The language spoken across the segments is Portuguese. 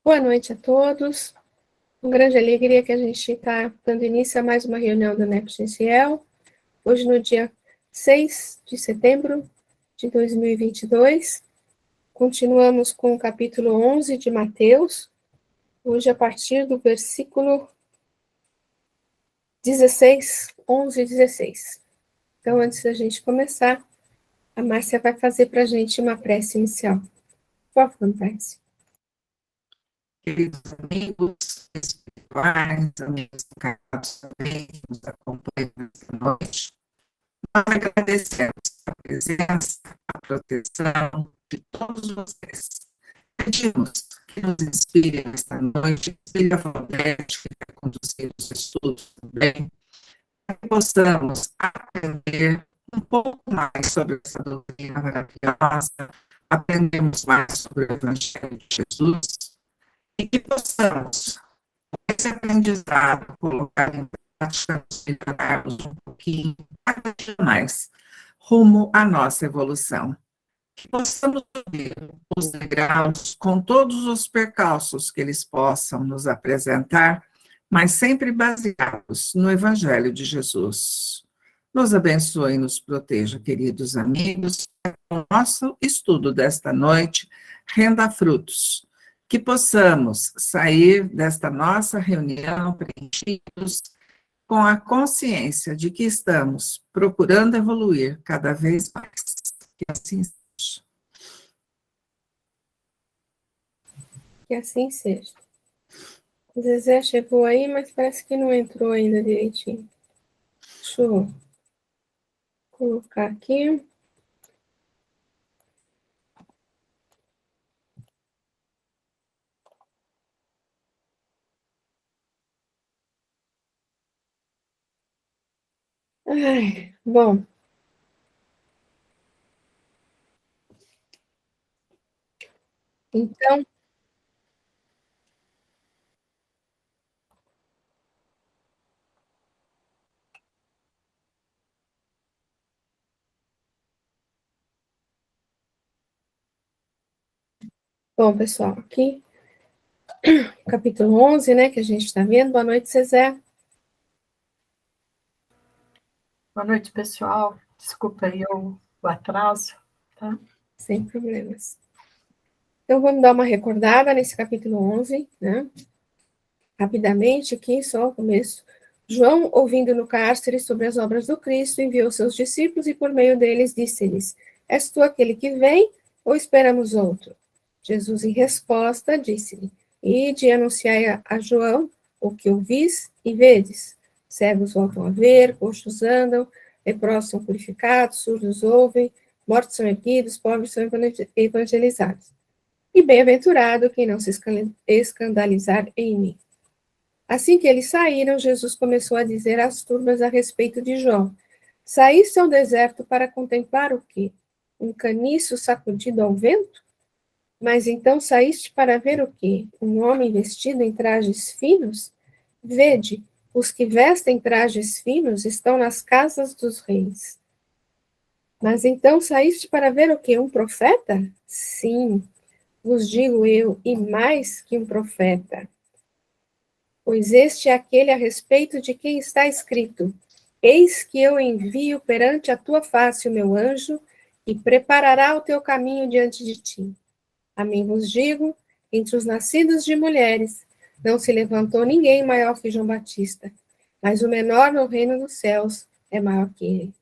Boa noite a todos. Com grande alegria que a gente está dando início a mais uma reunião do NEPGCL, hoje no dia 6 de setembro de 2022. Continuamos com o capítulo 11 de Mateus, hoje a partir do versículo 16, 11 e 16. Então, antes da gente começar, a Márcia vai fazer para a gente uma prece inicial. Por favor, Márcia. Queridos amigos espirituais, amigos caros também que nos acompanham nesta noite, nós agradecemos a presença, a proteção de todos vocês. Pedimos que nos inspirem nesta noite, Filha Valdete, que vai conduzir os estudos também, para que possamos aprender um pouco mais sobre essa doutrina maravilhosa, aprendermos mais sobre o Evangelho de Jesus, e que possamos, esse aprendizado, colocar em prática, nos melhorarmos um pouquinho, cada dia mais, rumo à nossa evolução. Que possamos subir os degraus com todos os percalços que eles possam nos apresentar, mas sempre baseados no Evangelho de Jesus. Nos abençoe e nos proteja, queridos amigos, o nosso estudo desta noite renda frutos, que possamos sair desta nossa reunião preenchidos com a consciência de que estamos procurando evoluir cada vez mais. Que assim seja. Que assim seja. O Zezé chegou aí, mas parece que não entrou ainda direitinho. Deixa eu colocar aqui. Ai, bom. Então, bom, pessoal, aqui, capítulo 11, né, que a gente está vendo. Boa noite, Zezé. Boa noite, pessoal. Desculpa aí o atraso, tá? Sem problemas. Então, vamos dar uma recordada nesse capítulo 11, né? Rapidamente, aqui, só o começo. João, ouvindo no cárcere sobre as obras do Cristo, enviou seus discípulos e, por meio deles, disse-lhes: És tu aquele que vem, ou esperamos outro? Jesus, em resposta, disse-lhe: Ide e anunciai a João o que ouvis e vedes. Cegos voltam a ver, coxos andam, leprosos são purificados, surdos ouvem, mortos são erguidos, pobres são evangelizados. E bem-aventurado quem não se escandalizar em mim. Assim que eles saíram, Jesus começou a dizer às turmas a respeito de João: Saíste ao deserto para contemplar o quê? Um caniço sacudido ao vento? Mas então saíste para ver o quê? Um homem vestido em trajes finos? Vede, os que vestem trajes finos estão nas casas dos reis. Mas então saíste para ver o quê? Um profeta? Sim, vos digo eu, e mais que um profeta. Pois este é aquele a respeito de quem está escrito: Eis que eu envio perante a tua face o meu anjo, e preparará o teu caminho diante de ti. Amém vos digo, entre os nascidos de mulheres, não se levantou ninguém maior que João Batista, mas o menor no reino dos céus é maior que ele.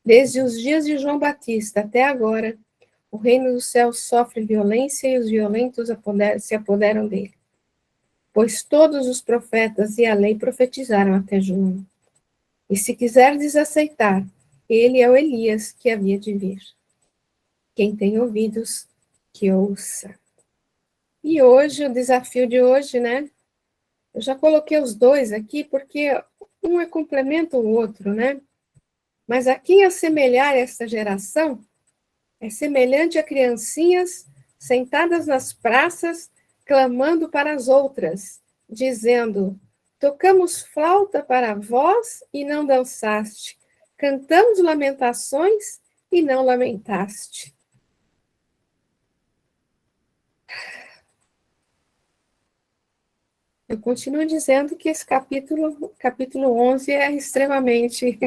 Desde os dias de João Batista até agora, o reino dos céus sofre violência e os violentos se apoderam dele. Pois todos os profetas e a lei profetizaram até João. E se quiserdes aceitar, ele é o Elias que havia de vir. Quem tem ouvidos, que ouça. E hoje, o desafio de hoje, né? Eu já coloquei os dois aqui, porque um é complementa o outro, né? Mas a quem assemelhar esta geração é semelhante a criancinhas sentadas nas praças, clamando para as outras, dizendo: Tocamos flauta para vós e não dançaste, cantamos lamentações e não lamentaste. Eu continuo dizendo que esse capítulo 11 é extremamente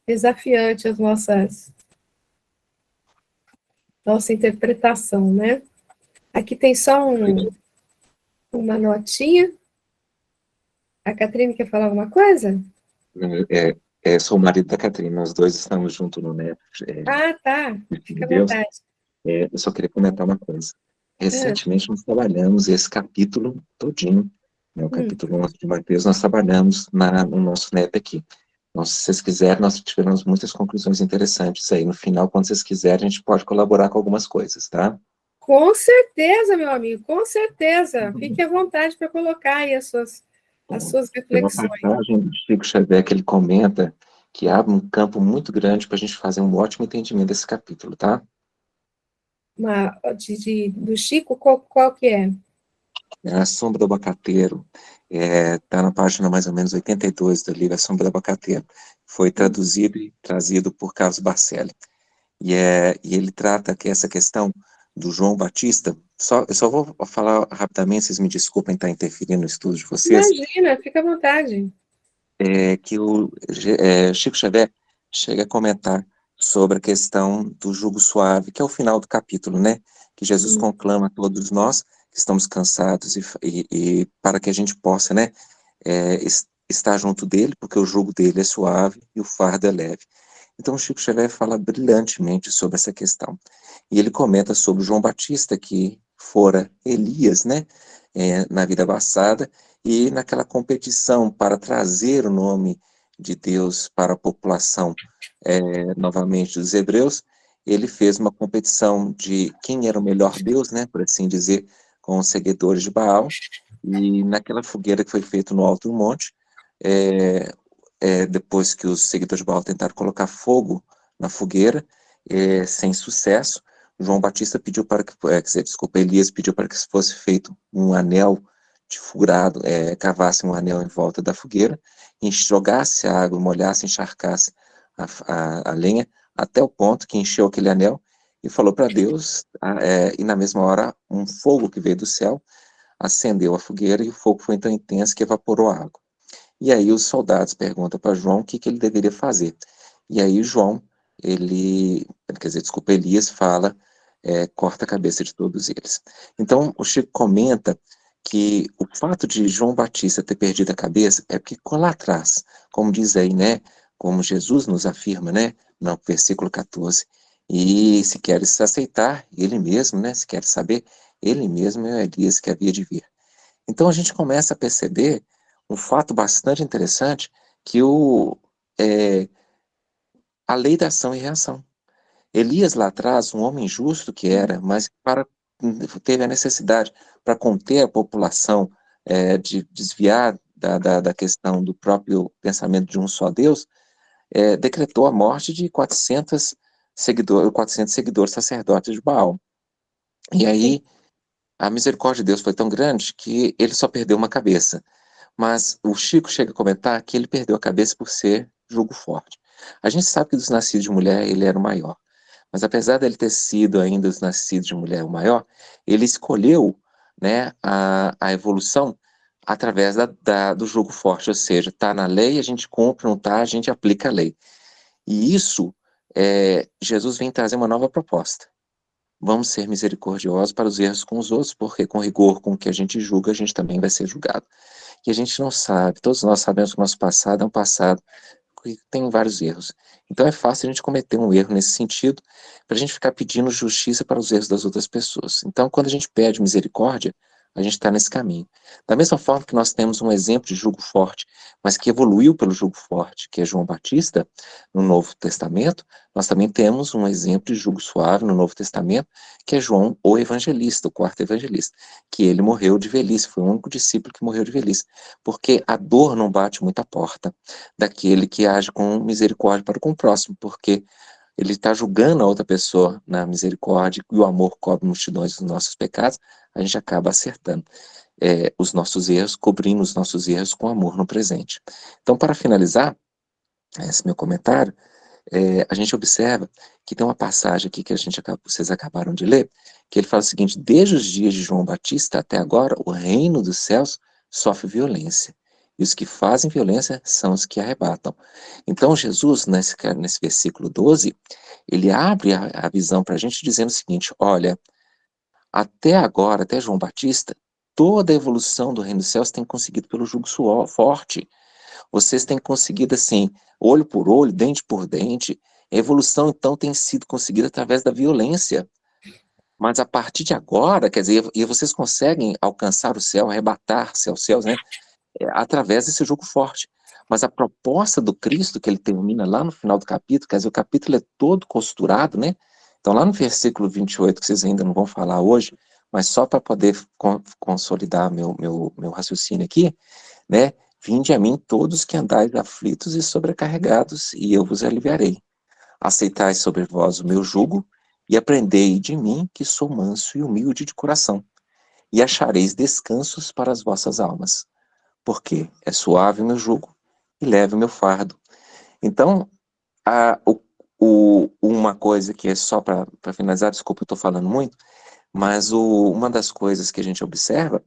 desafiante às nossa interpretação, né? Aqui tem só uma notinha. A Catrine quer falar alguma coisa? Sou o marido da Catrina, nós dois estamos juntos no NEP, Ah, tá. de Fica à Deus. vontade. Eu só queria comentar uma coisa. Ah, Recentemente nós trabalhamos esse capítulo todinho, né, o hum. capítulo 11 de Mateus, nós trabalhamos no nosso NEP aqui. Então, se vocês quiserem, nós tivemos muitas conclusões interessantes aí. No final, quando vocês quiserem, a gente pode colaborar com algumas coisas, tá? Com certeza, meu amigo, com certeza. Fique à vontade para colocar aí as suas Tem uma reflexões. passagem do Chico Xavier que ele comenta que abre um campo muito grande para a gente fazer um ótimo entendimento desse capítulo, tá? Do Chico, qual que é? É A Sombra do Abacateiro, está na página mais ou menos 82 do livro A Sombra do Abacateiro. Foi traduzido e trazido por Carlos Barcelli. E ele trata que essa questão do João Batista, eu só vou falar rapidamente, vocês me desculpem estar interferindo no estudo de vocês, Imagina, fica à vontade. que o Chico Xavier chega a comentar sobre a questão do jugo suave, que é o final do capítulo, né? Que Jesus conclama a todos nós que estamos cansados e para que a gente possa, né, estar junto dele, porque o jugo dele é suave e o fardo é leve. Então, o Chico Xavier fala brilhantemente sobre essa questão. E ele comenta sobre João Batista, que fora Elias, né, na vida passada, e naquela competição para trazer o nome de Deus para a população, novamente, dos hebreus, ele fez uma competição de quem era o melhor Deus, né, por assim dizer, com os seguidores de Baal, e naquela fogueira que foi feita no alto do monte, depois que os seguidores de Baal tentaram colocar fogo na fogueira, sem sucesso, João Batista pediu para que, Elias pediu para que fosse feito um anel de furado, cavasse um anel em volta da fogueira, e jogasse a água, molhasse, encharcasse a lenha, até o ponto que encheu aquele anel, e falou para Deus, e na mesma hora, um fogo que veio do céu, acendeu a fogueira, e o fogo foi tão intenso que evaporou a água. E aí os soldados perguntam para João o que ele deveria fazer. E aí João, Elias fala, corta a cabeça de todos eles. Então o Chico comenta que o fato de João Batista ter perdido a cabeça é porque lá atrás, como diz aí, né, como Jesus nos afirma, né, no versículo 14, e se queres aceitar, ele mesmo, né, se queres saber, ele mesmo é o Elias que havia de vir. Então a gente começa a perceber um fato bastante interessante, que a lei da ação e reação. Elias lá atrás, um homem justo que era, mas teve a necessidade para conter a população, de desviar da questão do próprio pensamento de um só Deus, decretou a morte de 400 seguidores sacerdotes de Baal. E aí, a misericórdia de Deus foi tão grande que ele só perdeu uma cabeça. Mas o Chico chega a comentar que ele perdeu a cabeça por ser jugo forte. A gente sabe que dos nascidos de mulher ele era o maior. Mas apesar dele ter sido ainda dos nascidos de mulher o maior, ele escolheu, né, a evolução através do jugo forte, ou seja, está na lei, a gente cumpre, não está, a gente aplica a lei. E isso, Jesus vem trazer uma nova proposta. Vamos ser misericordiosos para os erros com os outros, porque com rigor com o que a gente julga, a gente também vai ser julgado. E a gente não sabe, todos nós sabemos que o nosso passado é um passado que tem vários erros. Então é fácil a gente cometer um erro nesse sentido, para a gente ficar pedindo justiça para os erros das outras pessoas. Então, quando a gente pede misericórdia, a gente está nesse caminho. Da mesma forma que nós temos um exemplo de jugo forte, mas que evoluiu pelo jugo forte, que é João Batista, no Novo Testamento, nós também temos um exemplo de jugo suave no Novo Testamento, que é João, o evangelista, o quarto evangelista, que ele morreu de velhice, foi o único discípulo que morreu de velhice, porque a dor não bate muito à porta daquele que age com misericórdia para com o próximo, porque ele está julgando a outra pessoa na misericórdia, e o amor cobre multidões dos nossos pecados, a gente acaba acertando os nossos erros, cobrindo os nossos erros com amor no presente. Então, para finalizar esse meu comentário, a gente observa que tem uma passagem aqui que vocês acabaram de ler, que ele fala o seguinte: desde os dias de João Batista até agora, o reino dos céus sofre violência. E os que fazem violência são os que arrebatam. Então, Jesus, nesse versículo 12, ele abre a visão para a gente dizendo o seguinte: olha, até agora, até João Batista, toda a evolução do reino dos céus tem conseguido pelo jugo forte. Vocês têm conseguido, assim, olho por olho, dente por dente. A evolução, então, tem sido conseguida através da violência. Mas a partir de agora, quer dizer, e vocês conseguem alcançar o céu, arrebatar-se aos céus, né? Através desse jugo forte. Mas a proposta do Cristo, que ele termina lá no final do capítulo, quer dizer, o capítulo é todo costurado, né? Então, lá no versículo 28, que vocês ainda não vão falar hoje, mas só para poder consolidar meu raciocínio aqui, né? Vinde a mim todos que andais aflitos e sobrecarregados, e eu vos aliviarei. Aceitai sobre vós o meu jugo, e aprendei de mim, que sou manso e humilde de coração, e achareis descansos para as vossas almas, porque é suave o meu jugo e leve o meu fardo. Então, uma coisa que é só para finalizar, desculpa, eu estou falando muito, mas uma das coisas que a gente observa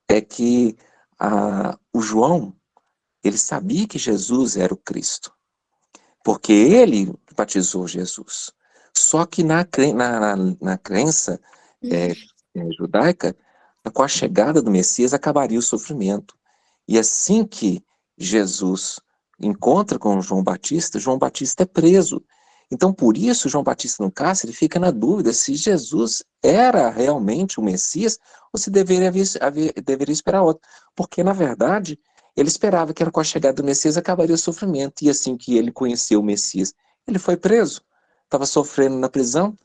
é que o João, ele sabia que Jesus era o Cristo, porque ele batizou Jesus. Só que na crença judaica, com a chegada do Messias acabaria o sofrimento. E assim que Jesus encontra com João Batista é preso. Então, por isso, João Batista no cárcere fica na dúvida se Jesus era realmente o Messias ou se deveria esperar outro. Porque, na verdade, ele esperava que era com a chegada do Messias acabaria o sofrimento. E assim que ele conheceu o Messias, ele foi preso, estava sofrendo na prisão.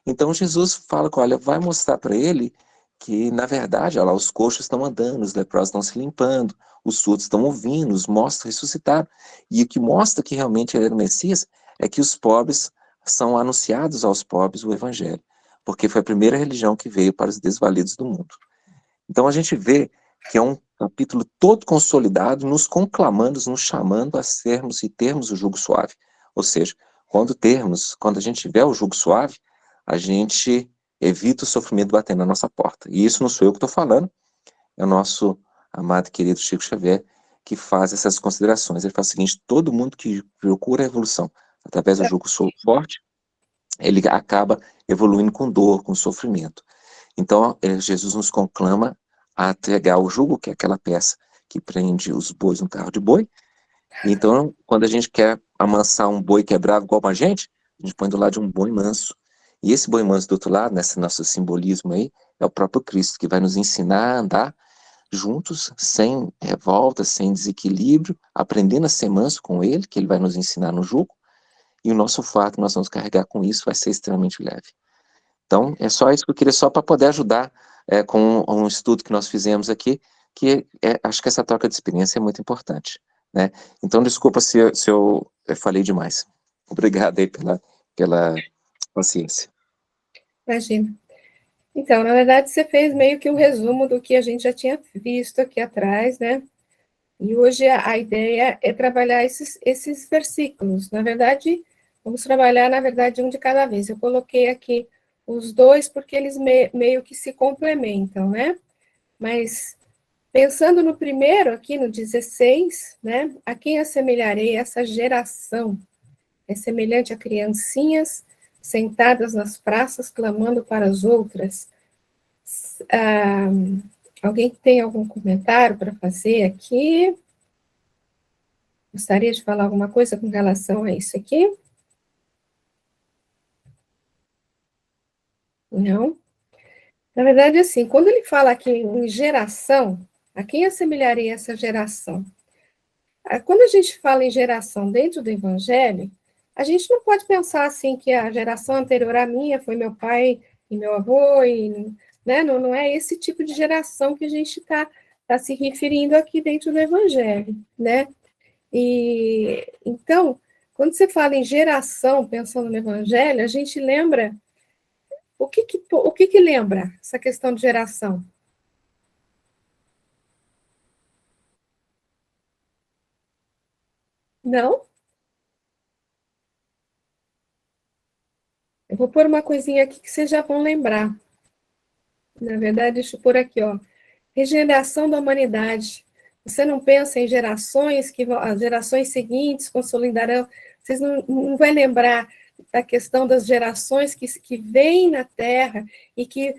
Então, Jesus fala que, olha, vai mostrar para ele que, na verdade, olha lá, os coxos estão andando, os leprosos estão se limpando, os surdos estão ouvindo, os mortos ressuscitaram. E o que mostra que realmente ele era o Messias é que os pobres são anunciados aos pobres o Evangelho, porque foi a primeira religião que veio para os desvalidos do mundo. Então a gente vê que é um capítulo todo consolidado, nos conclamando, nos chamando a sermos e termos o jugo suave. Ou seja, quando a gente tiver o jugo suave, a gente evita o sofrimento batendo na nossa porta. E isso não sou eu que estou falando, é o nosso amado e querido Chico Xavier que faz essas considerações. Ele faz o seguinte: todo mundo que procura a evolução através do jugo forte, ele acaba evoluindo com dor, com sofrimento. Então, Jesus nos conclama a entregar o jugo, que é aquela peça que prende os bois no carro de boi. Então, quando a gente quer amansar um boi que é bravo igual a gente põe do lado de um boi manso. E esse boi manso do outro lado, nesse nosso simbolismo aí, é o próprio Cristo, que vai nos ensinar a andar juntos, sem revolta, sem desequilíbrio, aprendendo a ser manso com ele, que ele vai nos ensinar no jugo, e o nosso fardo que nós vamos carregar com isso vai ser extremamente leve. Então, é só isso que eu queria, só para poder ajudar com um estudo que nós fizemos aqui, que acho que essa troca de experiência é muito importante, né? Então, desculpa se eu falei demais. Obrigado aí pela paciência. Imagina. Então, na verdade, você fez meio que um resumo do que a gente já tinha visto aqui atrás, né? E hoje a ideia é trabalhar esses versículos. Na verdade, vamos trabalhar, na verdade, um de cada vez. Eu coloquei aqui os dois porque eles meio que se complementam, né? Mas, pensando no primeiro, aqui no 16, né? A quem assemelharei essa geração? É semelhante a criancinhas sentadas nas praças clamando para as outras. Alguém tem algum comentário para fazer aqui? Gostaria de falar alguma coisa com relação a isso aqui? Não? Na verdade, assim, quando ele fala aqui em geração, a quem assemelharia essa geração? Quando a gente fala em geração dentro do Evangelho, a gente não pode pensar assim que a geração anterior à minha foi meu pai e meu avô, né? Não é esse tipo de geração que a gente está se referindo aqui dentro do Evangelho, né? E então, quando você fala em geração, pensando no Evangelho, a gente lembra o que lembra essa questão de geração? Não? Eu vou pôr uma coisinha aqui que vocês já vão lembrar. Na verdade, deixa eu pôr aqui, ó. Regeneração da humanidade. Você não pensa em gerações que as gerações seguintes consolidarão. Vocês não vão lembrar da questão das gerações que vêm na Terra e que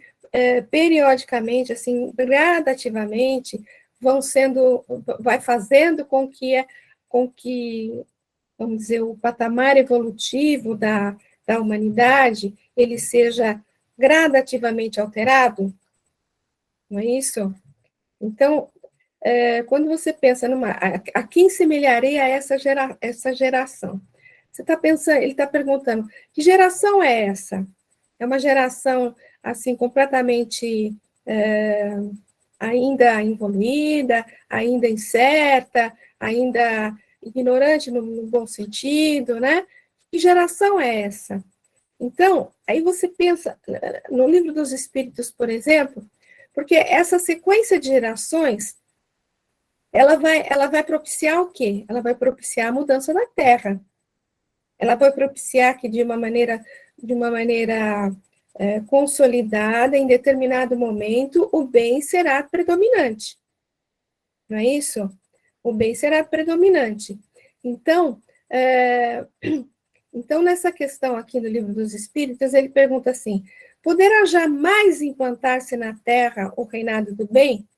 periodicamente, assim, gradativamente, vai fazendo com que, vamos dizer, o patamar evolutivo da humanidade, ele seja gradativamente alterado, não é isso? Então, quando você pensa a quem semelharei a essa geração? Você está pensando, ele está perguntando, que geração é essa? É uma geração, assim, completamente ainda evoluída, ainda incerta, ainda ignorante no bom sentido, né? Que geração é essa? Então, aí você pensa, no Livro dos Espíritos, por exemplo, porque essa sequência de gerações, ela vai propiciar o quê? Ela vai propiciar a mudança da Terra. Ela vai propiciar que de uma maneira consolidada, em determinado momento, o bem será predominante. Não é isso? O bem será predominante. Então, nessa questão aqui do Livro dos Espíritos, ele pergunta assim: poderá jamais implantar-se na Terra o reinado do bem?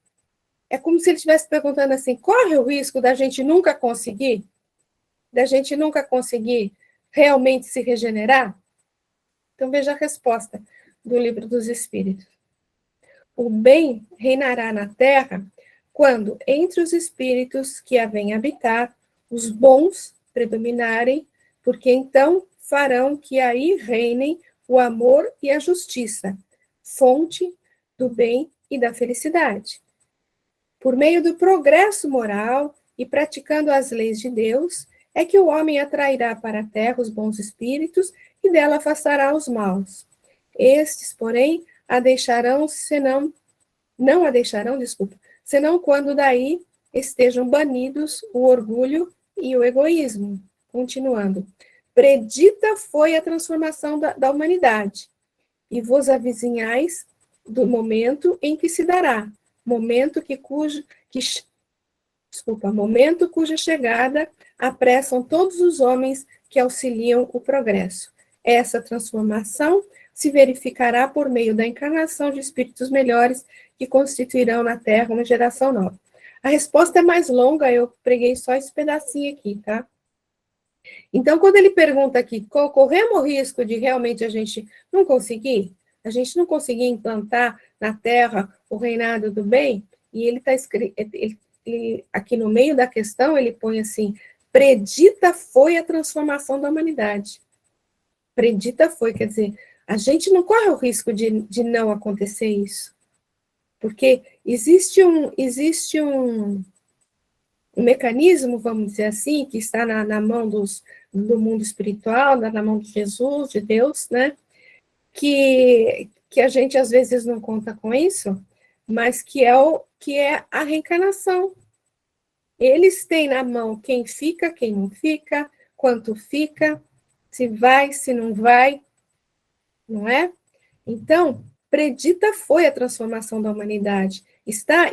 É como se ele estivesse perguntando assim: corre o risco da gente nunca conseguir? Da gente nunca conseguir realmente se regenerar? Então, veja a resposta do Livro dos Espíritos. O bem reinará na Terra quando, entre os espíritos que a vêm habitar, os bons predominarem, porque então farão que aí reinem o amor e a justiça, fonte do bem e da felicidade. Por meio do progresso moral e praticando as leis de Deus, é que o homem atrairá para a terra os bons espíritos e dela afastará os maus. Estes, porém, não a deixarão, senão quando daí estejam banidos o orgulho e o egoísmo. Continuando. Predita foi a transformação da humanidade, e vos avizinhais do momento em que se dará, momento cuja chegada apressam todos os homens que auxiliam o progresso. Essa transformação se verificará por meio da encarnação de espíritos melhores que constituirão na Terra uma geração nova. A resposta é mais longa, eu preguei só esse pedacinho aqui, tá? Então, quando ele pergunta aqui, corremos o risco de realmente a gente não conseguir implantar na Terra o reinado do bem, e ele está escrito, aqui no meio da questão, ele põe assim: predita foi a transformação da humanidade. Predita foi, quer dizer, a gente não corre o risco de não acontecer isso. Porque existe um mecanismo, vamos dizer assim, que está na mão do mundo espiritual, na mão de Jesus, de Deus, né? Que a gente às vezes não conta com isso, mas que é a reencarnação. Eles têm na mão quem fica, quem não fica, quanto fica, se vai, se não vai, não é? Então, predita foi a transformação da humanidade.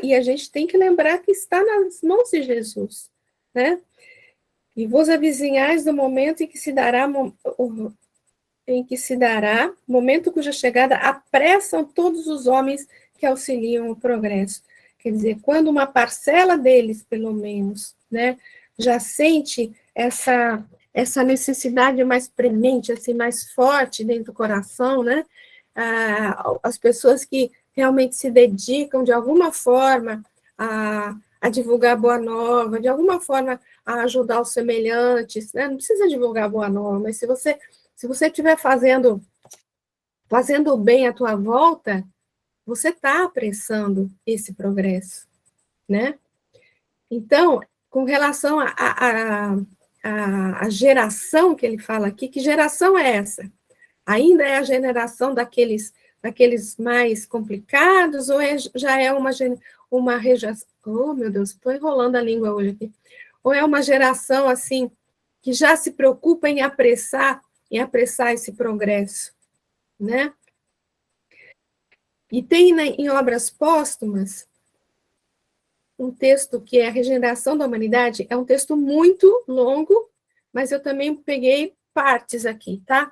E a gente tem que lembrar que está nas mãos de Jesus, né? E vos avizinhais do momento momento cuja chegada apressam todos os homens que auxiliam o progresso. Quer dizer, quando uma parcela deles, pelo menos, né, já sente essa necessidade mais premente, assim, mais forte dentro do coração, né? As pessoas que realmente se dedicam de alguma forma a divulgar a boa nova, de alguma forma a ajudar os semelhantes, né? Não precisa divulgar a boa nova, mas se você estiver fazendo o bem à tua volta, você está apressando esse progresso, né? Então, com relação à geração que ele fala aqui, que geração é essa? Ainda é a geração daqueles mais complicados, ou já é uma geração... Oh, meu Deus, estou enrolando a língua hoje aqui. Ou é uma geração, assim, que já se preocupa em apressar esse progresso, né? E tem em obras póstumas um texto que é a regeneração da humanidade, é um texto muito longo, mas eu também peguei partes aqui, tá?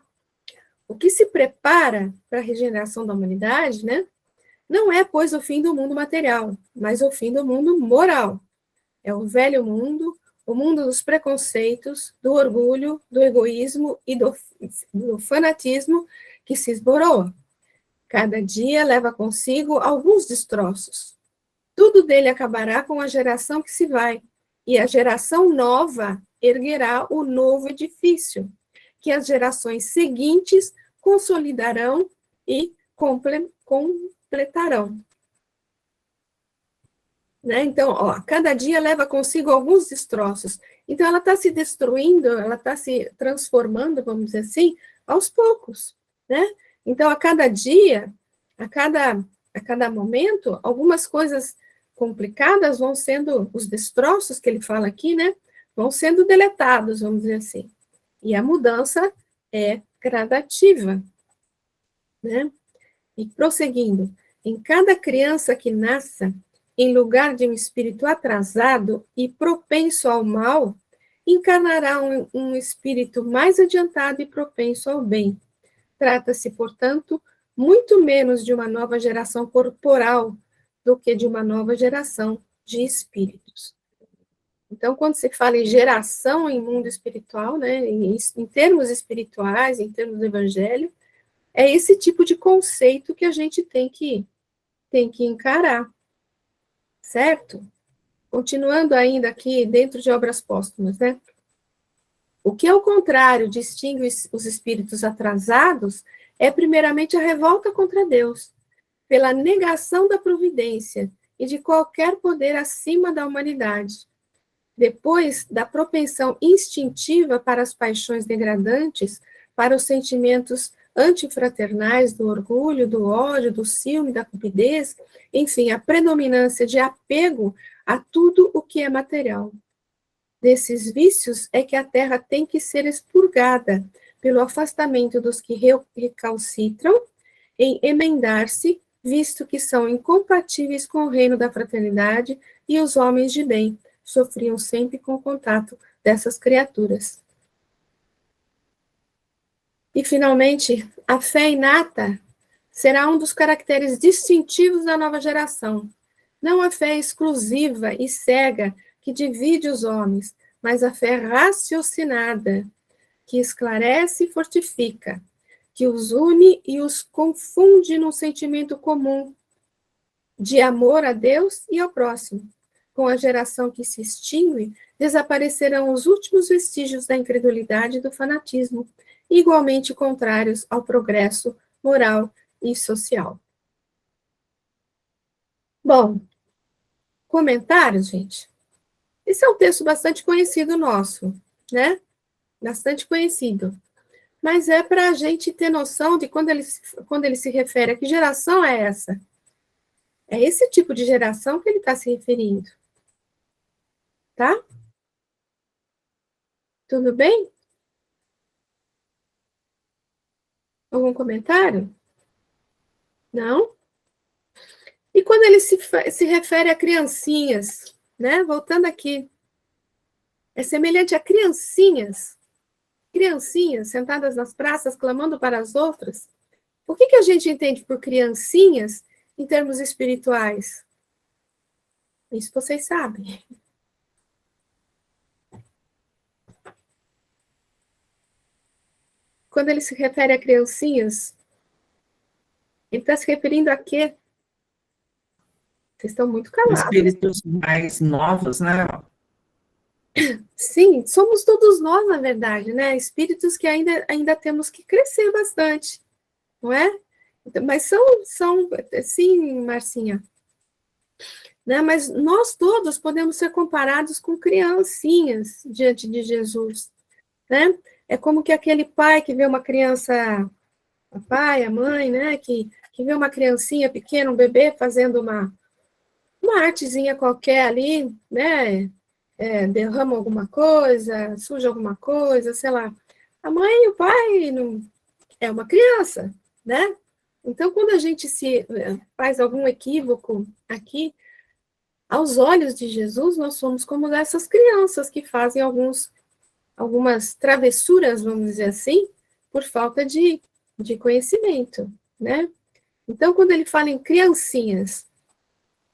O que se prepara para a regeneração da humanidade, né? Não é, pois, o fim do mundo material, mas o fim do mundo moral. É o velho mundo, o mundo dos preconceitos, do orgulho, do egoísmo e do fanatismo que se esboroa. Cada dia leva consigo alguns destroços. Tudo dele acabará com a geração que se vai, e a geração nova erguerá o novo edifício, que as gerações seguintes consolidarão e completarão. Né? Então, ó, cada dia leva consigo alguns destroços. Então, ela está se destruindo, ela está se transformando, vamos dizer assim, aos poucos. Né? Então, a cada dia, a cada momento, algumas coisas complicadas vão sendo, os destroços que ele fala aqui, né, vão sendo deletados, vamos dizer assim. E a mudança é gradativa. Né? E prosseguindo, em cada criança que nasça, em lugar de um espírito atrasado e propenso ao mal, encarnará um espírito mais adiantado e propenso ao bem. Trata-se, portanto, muito menos de uma nova geração corporal do que de uma nova geração de espíritos. Então, quando se fala em geração em mundo espiritual, né, em termos espirituais, em termos do evangelho, é esse tipo de conceito que a gente tem que encarar, certo? Continuando ainda aqui dentro de obras póstumas, né? O que, ao contrário, distingue os espíritos atrasados é, primeiramente, a revolta contra Deus, pela negação da providência e de qualquer poder acima da humanidade. Depois, da propensão instintiva para as paixões degradantes, para os sentimentos antifraternais do orgulho, do ódio, do ciúme, da cupidez, enfim, a predominância de apego a tudo o que é material. Desses vícios é que a terra tem que ser expurgada pelo afastamento dos que recalcitram em emendar-se, visto que são incompatíveis com o reino da fraternidade e os homens de bem sofriam sempre com o contato dessas criaturas. E, finalmente, a fé inata será um dos caracteres distintivos da nova geração. Não a fé exclusiva e cega que divide os homens, mas a fé raciocinada, que esclarece e fortifica, que os une e os confunde num sentimento comum de amor a Deus e ao próximo. Com a geração que se extingue, desaparecerão os últimos vestígios da incredulidade e do fanatismo, igualmente contrários ao progresso moral e social. Bom, comentários, gente? Esse é um texto bastante conhecido nosso, né? Bastante conhecido. Mas é para a gente ter noção de quando ele se refere a que geração é essa. É esse tipo de geração que ele está se referindo. Tá? Tudo bem? Algum comentário? Não? E quando ele se refere a criancinhas, né? Voltando aqui, é semelhante a criancinhas sentadas nas praças clamando para as outras. O que a gente entende por criancinhas em termos espirituais? Isso vocês sabem. Quando ele se refere a criancinhas, ele está se referindo a quê? Vocês estão muito calados. Espíritos mais novos, né? Sim, somos todos nós, na verdade, né? Espíritos que ainda temos que crescer bastante, não é? Mas são sim, Marcinha. Né? Mas nós todos podemos ser comparados com criancinhas diante de Jesus, né? É como que aquele pai que vê uma criança, o pai, a mãe, né? Que vê uma criancinha pequena, um bebê, fazendo uma artezinha qualquer ali, né? Derrama alguma coisa, suja alguma coisa, sei lá. A mãe e o pai não é uma criança, né? Então, quando a gente se faz algum equívoco aqui, Aos olhos de Jesus, nós somos como essas crianças que fazem algumas travessuras, vamos dizer assim, por falta de conhecimento, né? Então, quando ele fala em criancinhas,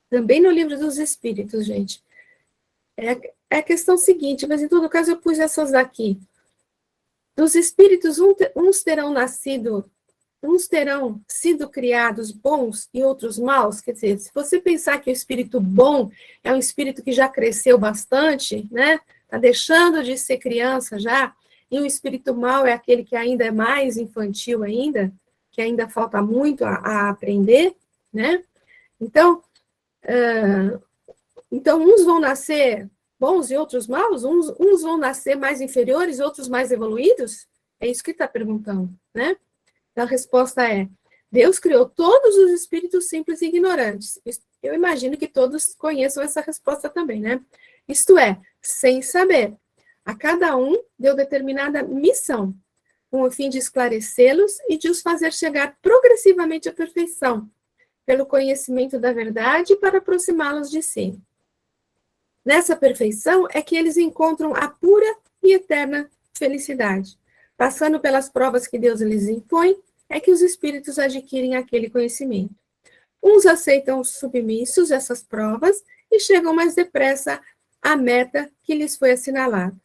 também no livro dos Espíritos, gente, é a questão seguinte, mas em todo caso eu pus essas daqui. Dos Espíritos, uns terão sido criados bons e outros maus. Quer dizer, se você pensar que o espírito bom é um espírito que já cresceu bastante, né? Está deixando de ser criança já, e o espírito mau é aquele que ainda é mais infantil ainda, que ainda falta muito a aprender, né? Então, uns vão nascer bons e outros maus? Uns vão nascer mais inferiores, outros mais evoluídos? É isso que está perguntando, né? Então, a resposta é: Deus criou todos os espíritos simples e ignorantes. Eu imagino que todos conheçam essa resposta também, né? Isto é, sem saber. A cada um deu determinada missão, com o fim de esclarecê-los e de os fazer chegar progressivamente à perfeição, pelo conhecimento da verdade para aproximá-los de si. Nessa perfeição é que eles encontram a pura e eterna felicidade. Passando pelas provas que Deus lhes impõe, é que os espíritos adquirem aquele conhecimento. Uns aceitam submissos essas provas e chegam mais depressa à meta que lhes foi assinalada.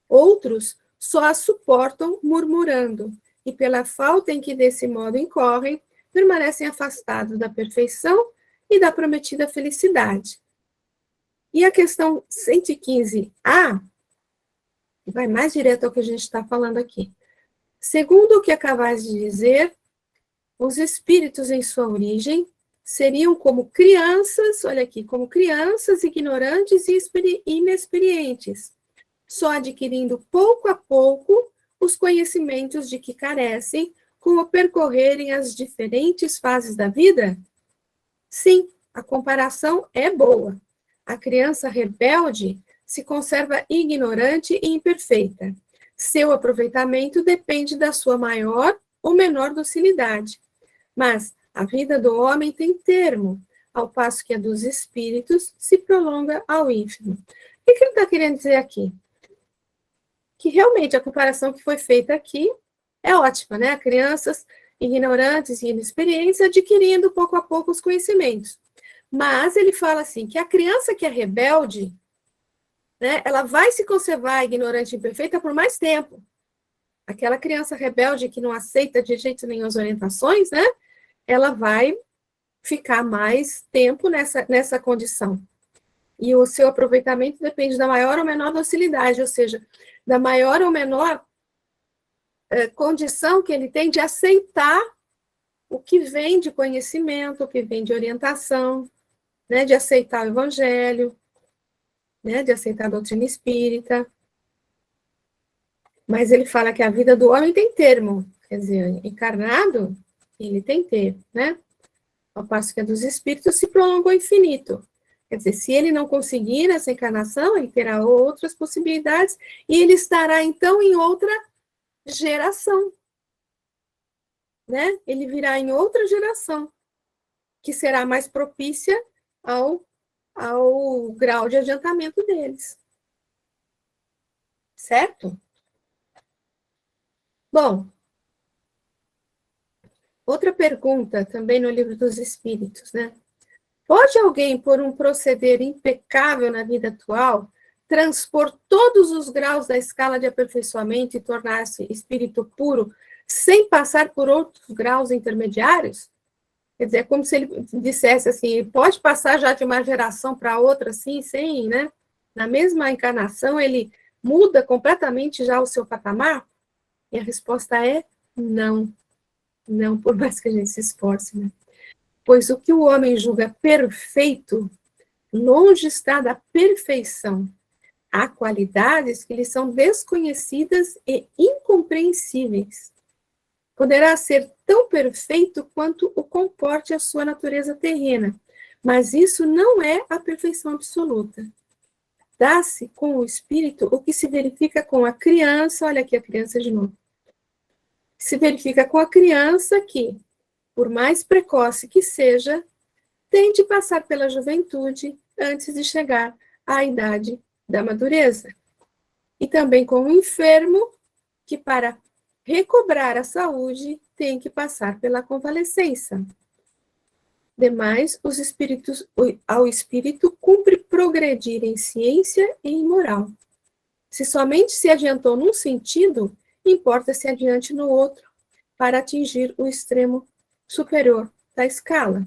Outros só as suportam murmurando, e pela falta em que desse modo incorrem, permanecem afastados da perfeição e da prometida felicidade. E a questão 115A vai mais direto ao que a gente está falando aqui. Segundo o que acabais de dizer, os espíritos em sua origem seriam como crianças, olha aqui, como crianças ignorantes e inexperientes, só adquirindo pouco a pouco os conhecimentos de que carecem com o percorrerem as diferentes fases da vida? Sim, a comparação é boa. A criança rebelde se conserva ignorante e imperfeita. Seu aproveitamento depende da sua maior ou menor docilidade. Mas a vida do homem tem termo, ao passo que a dos espíritos se prolonga ao ínfimo. O que ele está querendo dizer aqui? Que realmente a comparação que foi feita aqui é ótima, né? Crianças ignorantes e inexperientes adquirindo pouco a pouco os conhecimentos. Mas ele fala assim, que a criança que é rebelde, né, ela vai se conservar ignorante e imperfeita por mais tempo. Aquela criança rebelde que não aceita de jeito nenhum as orientações, né, ela vai ficar mais tempo nessa condição. E o seu aproveitamento depende da maior ou menor docilidade, ou seja, da maior ou menor condição que ele tem de aceitar o que vem de conhecimento, o que vem de orientação, né, de aceitar o evangelho, né, de aceitar a doutrina espírita. Mas ele fala que a vida do homem tem termo, quer dizer, encarnado, ele tem termo, né? Ao passo que a dos espíritos se prolongou infinito. Quer dizer, se ele não conseguir nessa encarnação, ele terá outras possibilidades e ele estará, então, em outra geração, né? Ele virá em outra geração, que será mais propícia ao grau de adiantamento deles. Certo? Bom, outra pergunta, também no Livro dos Espíritos, né? Pode alguém, por um proceder impecável na vida atual, transpor todos os graus da escala de aperfeiçoamento e tornar-se espírito puro, sem passar por outros graus intermediários? Quer dizer, é como se ele dissesse assim, pode passar já de uma geração para outra, assim, sem, né? Na mesma encarnação, ele muda completamente já o seu patamar? E a resposta é não. Não, por mais que a gente se esforce, né? Pois o que o homem julga perfeito, longe está da perfeição. Há qualidades que lhe são desconhecidas e incompreensíveis. Poderá ser tão perfeito quanto o comporte a sua natureza terrena, mas isso não é a perfeição absoluta. Dá-se com o espírito o que se verifica com a criança, olha aqui a criança de novo, se verifica com a criança que, por mais precoce que seja, tem de passar pela juventude antes de chegar à idade da madureza. E também com o enfermo, que para recobrar a saúde tem que passar pela convalescença. Demais, ao espírito cumpre progredir em ciência e em moral. Se somente se adiantou num sentido, importa se adiante no outro, para atingir o extremo superior da escala.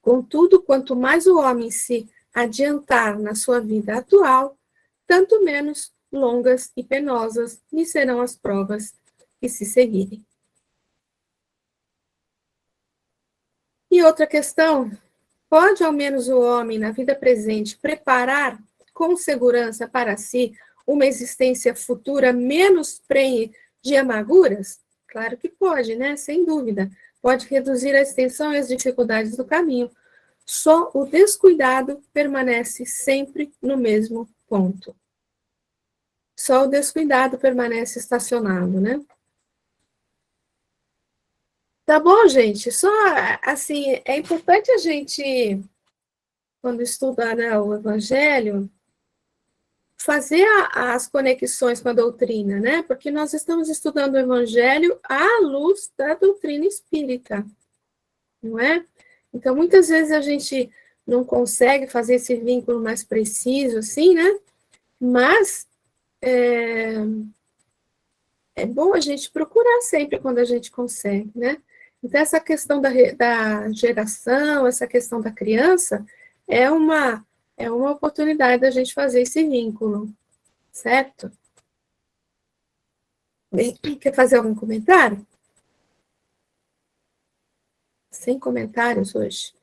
Contudo, quanto mais o homem se adiantar na sua vida atual, tanto menos longas e penosas lhe serão as provas que se seguirem. E outra questão, pode ao menos o homem, na vida presente, preparar com segurança para si uma existência futura menos prenhe de amarguras? Claro que pode, né? Sem dúvida. Pode reduzir a extensão e as dificuldades do caminho. Só o descuidado permanece sempre no mesmo ponto. Só o descuidado permanece estacionado, né? Tá bom, gente? Só, assim, é importante a gente, quando estuda, né, o Evangelho, fazer as conexões com a doutrina, né? Porque nós estamos estudando o Evangelho à luz da doutrina espírita, não é? Então, muitas vezes a gente não consegue fazer esse vínculo mais preciso, assim, né? Mas é bom a gente procurar sempre quando a gente consegue, né? Então, essa questão da geração, essa questão da criança, é uma oportunidade da gente fazer esse vínculo, certo? Bem, quer fazer algum comentário? Sem comentários hoje.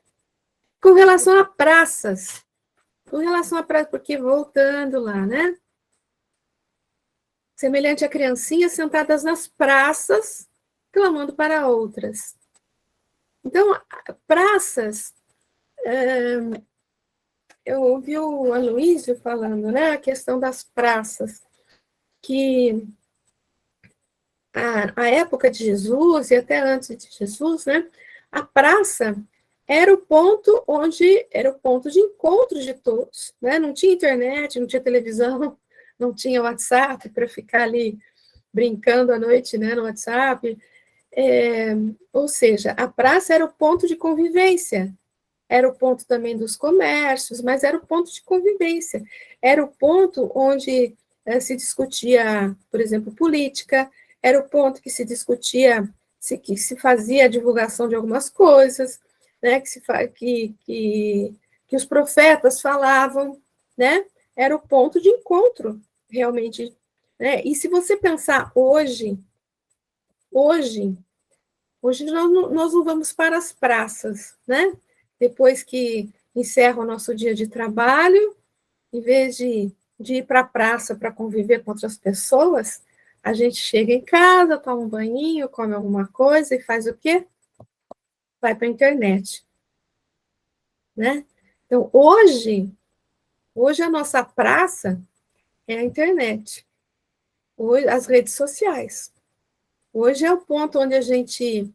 Com relação a praças, porque voltando lá, né? Semelhante a criancinhas sentadas nas praças, clamando para outras. Então, praças, eu ouvi o Aloysio falando, né, a questão das praças, que a época de Jesus, e até antes de Jesus, né, a praça era o ponto de encontro de todos, né? Não tinha internet, não tinha televisão, não tinha WhatsApp para ficar ali brincando à noite, né, no WhatsApp. Ou seja, a praça era o ponto de convivência, era o ponto também dos comércios, mas era o ponto de convivência, era o ponto onde se discutia, por exemplo, política, era o ponto que se discutia, que se fazia a divulgação de algumas coisas, né, que os profetas falavam, né, era o ponto de encontro, realmente, né, e se você pensar hoje nós não vamos para as praças, né, depois que encerra o nosso dia de trabalho, em vez de ir para a praça para conviver com outras pessoas, a gente chega em casa, toma um banhinho, come alguma coisa e faz o quê? Vai para a internet, né? Então, hoje a nossa praça é a internet, hoje, as redes sociais. Hoje é o ponto onde a gente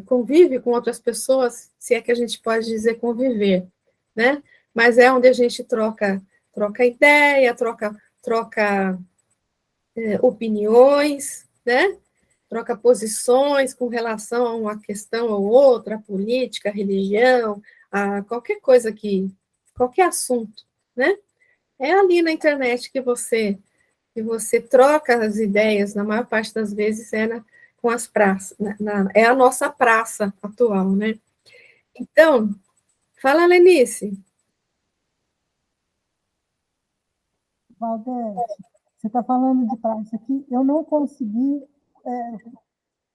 convive com outras pessoas, se é que a gente pode dizer conviver, né? Mas é onde a gente troca ideia, troca opiniões, né? Troca posições com relação a uma questão ou outra, a política, a religião, a qualquer coisa qualquer assunto, né? É ali na internet que você troca as ideias, na maior parte das vezes com as praças, é a nossa praça atual, né? Então, fala, Lenice. Valdete, você está falando de praça aqui, eu não consegui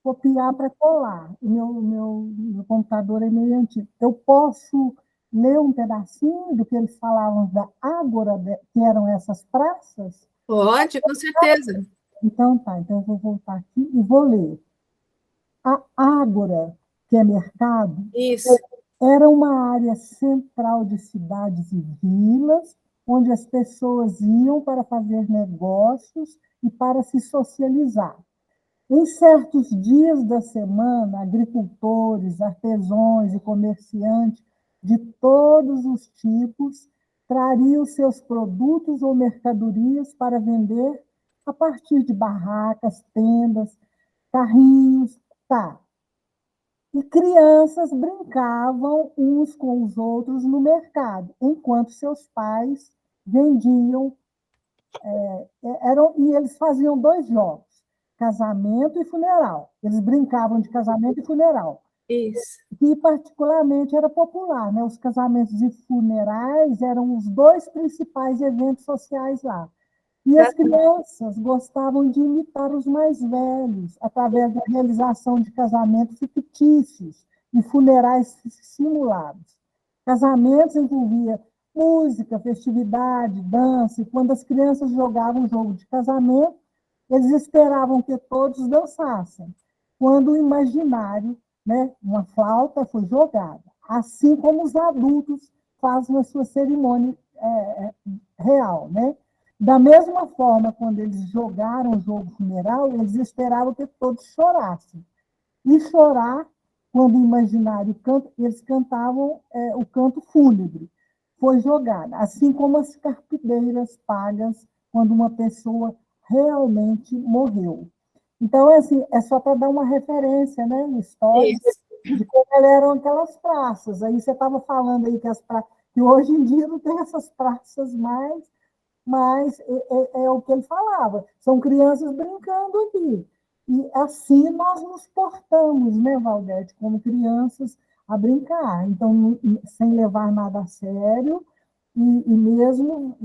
copiar para colar. Meu computador é meio antigo. Eu posso ler um pedacinho do que eles falavam da Ágora, que eram essas praças? Pode, com certeza. Então tá, então eu vou voltar aqui e vou ler. A Ágora, que é mercado, Isso. era uma área central de cidades e vilas, onde as pessoas iam para fazer negócios e para se socializar. Em certos dias da semana, agricultores, artesãos e comerciantes de todos os tipos trariam seus produtos ou mercadorias para vender a partir de barracas, tendas, carrinhos, tá. E crianças brincavam uns com os outros no mercado, enquanto seus pais vendiam. E eles faziam 2 jogos, casamento e funeral. Eles brincavam de casamento e funeral, Isso. que particularmente era popular, né? Os casamentos e funerais eram os 2 principais eventos sociais lá. E as crianças gostavam de imitar os mais velhos, através da realização de casamentos fictícios e funerais simulados. Casamentos envolvia música, festividade, dança, e quando as crianças jogavam um jogo de casamento, eles esperavam que todos dançassem. Quando o imaginário, né, uma flauta foi jogada, assim como os adultos fazem a sua cerimônia real, né? Da mesma forma, quando eles jogaram o jogo funeral, eles esperavam que todos chorassem. E chorar, quando o imaginário canta, eles cantavam o canto fúnebre, foi jogada, assim como as carpideiras pagas, quando uma pessoa realmente morreu. Então, assim, é só para dar uma referência, né, histórica, Isso. de como eram aquelas praças. Aí você estava falando aí que hoje em dia não tem essas praças mais, mas é o que ele falava, são crianças brincando aqui. E assim nós nos portamos, né, Valdete, como crianças a brincar. Então, sem levar nada a sério, e mesmo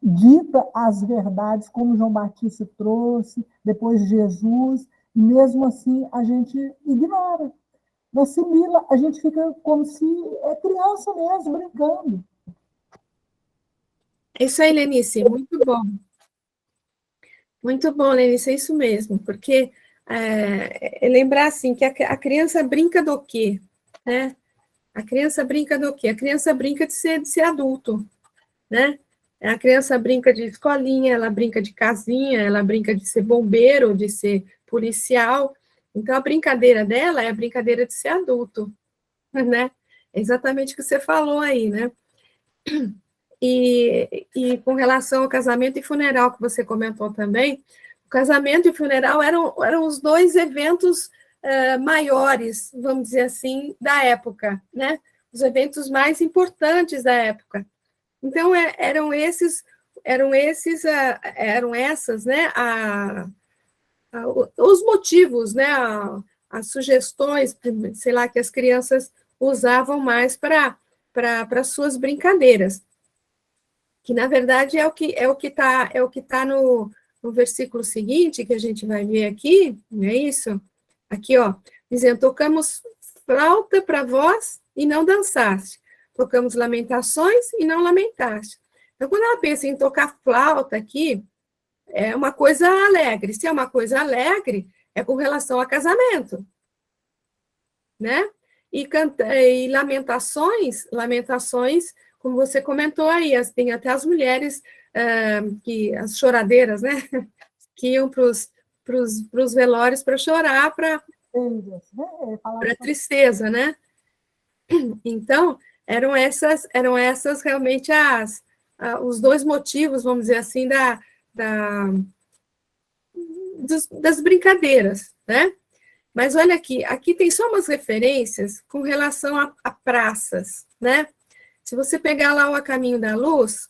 dita as verdades, como João Batista trouxe, depois Jesus, e mesmo assim a gente ignora, não assimila, a gente fica como se é criança mesmo, brincando. É isso aí, Lenice, muito bom. Muito bom, Lenice, é isso mesmo, porque lembrar assim que a criança brinca do quê? Né? A criança brinca do quê? A criança brinca de ser adulto, né? A criança brinca de escolinha, ela brinca de casinha, ela brinca de ser bombeiro, de ser policial. Então, a brincadeira dela é a brincadeira de ser adulto, né? É exatamente o que você falou aí, né? E com relação ao casamento e funeral, que você comentou também, o casamento e funeral eram os 2 eventos maiores, vamos dizer assim, da época, né? Os eventos mais importantes da época. Então, eram essas, né, os motivos, né, as sugestões, sei lá, que as crianças usavam mais para suas brincadeiras, que na verdade é o que tá no versículo seguinte, que a gente vai ver aqui, não é isso? Aqui, ó, dizendo, tocamos flauta para vós e não dançaste, tocamos lamentações e não lamentaste. Então, quando ela pensa em tocar flauta aqui, é uma coisa alegre. Se é uma coisa alegre, é com relação a casamento, né? E lamentações, como você comentou aí, tem até as mulheres, as choradeiras, né? Que iam para os velórios para chorar, para tristeza, né? Então, eram essas realmente os 2 motivos, vamos dizer assim, das brincadeiras, né? Mas olha aqui tem só umas referências com relação a praças, né? Se você pegar lá o A Caminho da Luz,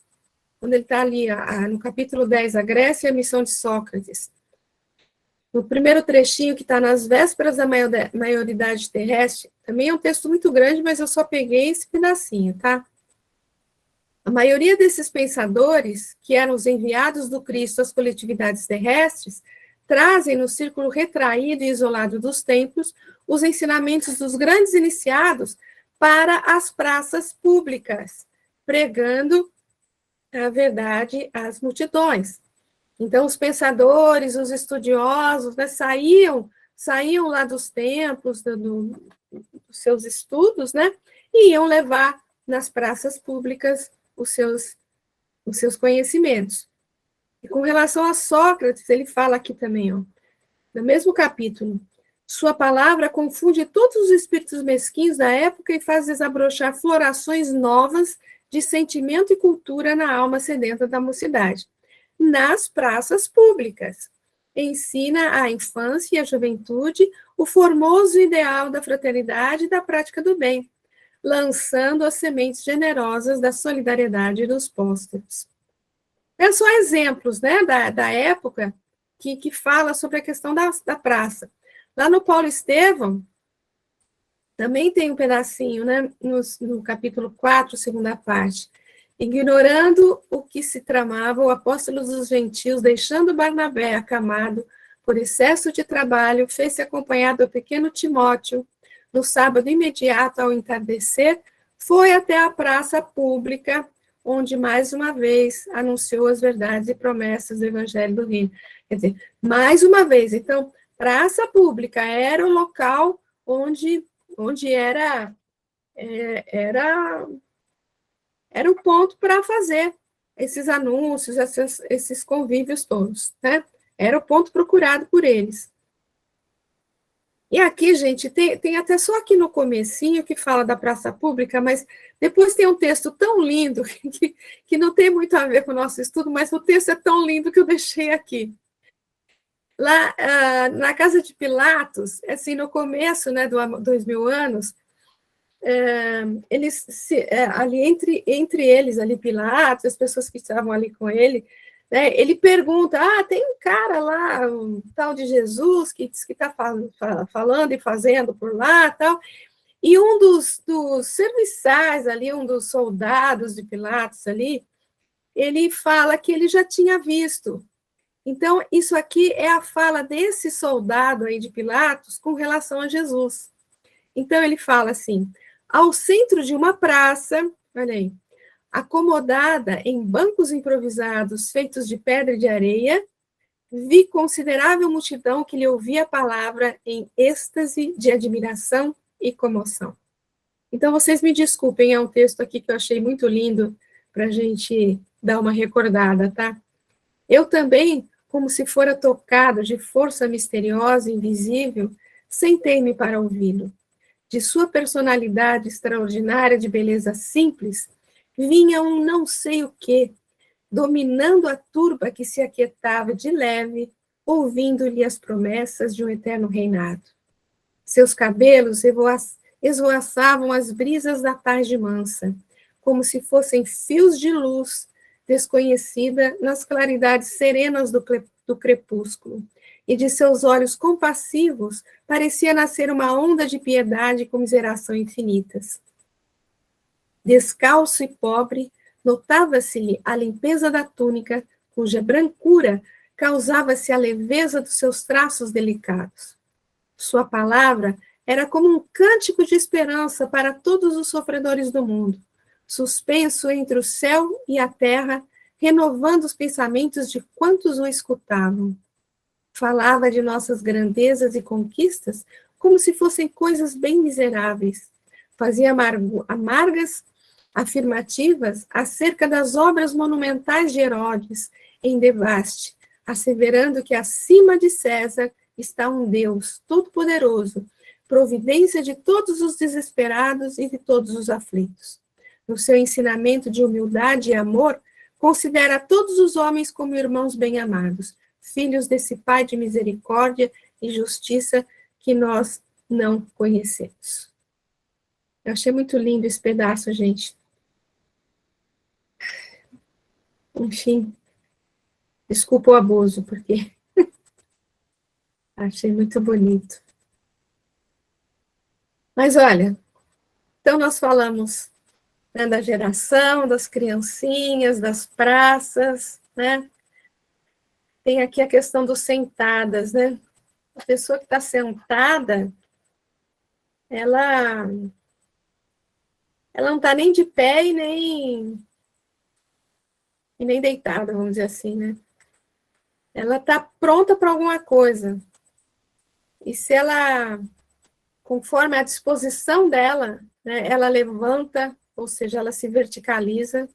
quando ele está ali no capítulo 10, a Grécia e a missão de Sócrates, no primeiro trechinho, que está nas vésperas da maioridade terrestre, também é um texto muito grande, mas eu só peguei esse pedacinho, tá? A maioria desses pensadores, que eram os enviados do Cristo às coletividades terrestres, trazem no círculo retraído e isolado dos templos os ensinamentos dos grandes iniciados para as praças públicas, pregando a verdade às multidões. Então, os pensadores, os estudiosos, né, saíam lá dos templos, dos seus estudos, né, e iam levar nas praças públicas os seus conhecimentos. Com relação a Sócrates, ele fala aqui também, ó, no mesmo capítulo, sua palavra confunde todos os espíritos mesquinhos da época e faz desabrochar florações novas de sentimento e cultura na alma sedenta da mocidade. Nas praças públicas, ensina à infância e à juventude o formoso ideal da fraternidade e da prática do bem, lançando as sementes generosas da solidariedade dos pósteros. São exemplos, né, da época que fala sobre a questão da praça. Lá no Paulo Estevão, também tem um pedacinho, né, no capítulo 4, segunda parte. Ignorando o que se tramava, o apóstolo dos gentios, deixando Barnabé acamado por excesso de trabalho, fez-se acompanhado do pequeno Timóteo. No sábado imediato ao entardecer, foi até a praça pública, onde mais uma vez anunciou as verdades e promessas do Evangelho do Reino. Quer dizer, mais uma vez, então, praça pública era o local onde era o ponto para fazer esses anúncios, esses convívios todos, né? Era o ponto procurado por eles. E aqui, gente, tem até só aqui no comecinho que fala da praça pública, mas depois tem um texto tão lindo que não tem muito a ver com o nosso estudo, mas o texto é tão lindo que eu deixei aqui. Lá na casa de Pilatos, assim, no começo, né, do 2000 anos, eles ali entre eles, ali Pilatos, as pessoas que estavam ali com ele, né, ele pergunta, tem um cara lá, um tal de Jesus, que diz que está falando e fazendo por lá, tal, e um dos serviçais ali, um dos soldados de Pilatos ali, ele fala que ele já tinha visto. Então, isso aqui é a fala desse soldado aí de Pilatos com relação a Jesus. Então, ele fala assim, ao centro de uma praça, olha aí, acomodada em bancos improvisados feitos de pedra e de areia, vi considerável multidão que lhe ouvia a palavra em êxtase de admiração e comoção. Então, vocês me desculpem, é um texto aqui que eu achei muito lindo para a gente dar uma recordada, tá? Eu também, como se fora tocado de força misteriosa e invisível, sentei-me para ouvi-lo. De sua personalidade extraordinária de beleza simples, vinha um não sei o quê, dominando a turba que se aquietava de leve, ouvindo-lhe as promessas de um eterno reinado. Seus cabelos esvoaçavam as brisas da tarde mansa, como se fossem fios de luz desconhecida nas claridades serenas do crepúsculo, e de seus olhos compassivos parecia nascer uma onda de piedade e comiseração infinitas. Descalço e pobre, notava-se-lhe a limpeza da túnica, cuja brancura causava-se a leveza dos seus traços delicados. Sua palavra era como um cântico de esperança para todos os sofredores do mundo, suspenso entre o céu e a terra, renovando os pensamentos de quantos o escutavam. Falava de nossas grandezas e conquistas como se fossem coisas bem miseráveis. Fazia amargas afirmativas acerca das obras monumentais de Herodes em Devaste, asseverando que acima de César está um Deus todo-poderoso, providência de todos os desesperados e de todos os aflitos. No seu ensinamento de humildade e amor, considera todos os homens como irmãos bem-amados, filhos desse Pai de misericórdia e justiça que nós não conhecemos. Eu achei muito lindo esse pedaço, gente. Enfim, desculpa o abuso, porque achei muito bonito. Mas olha, então nós falamos, né, da geração, das criancinhas, das praças, né? Tem aqui a questão dos sentadas, né? A pessoa que está sentada, ela não está nem de pé e nem deitada, vamos dizer assim, né? Ela está pronta para alguma coisa. E se ela, conforme a disposição dela, né, ela levanta, ou seja, ela se verticaliza,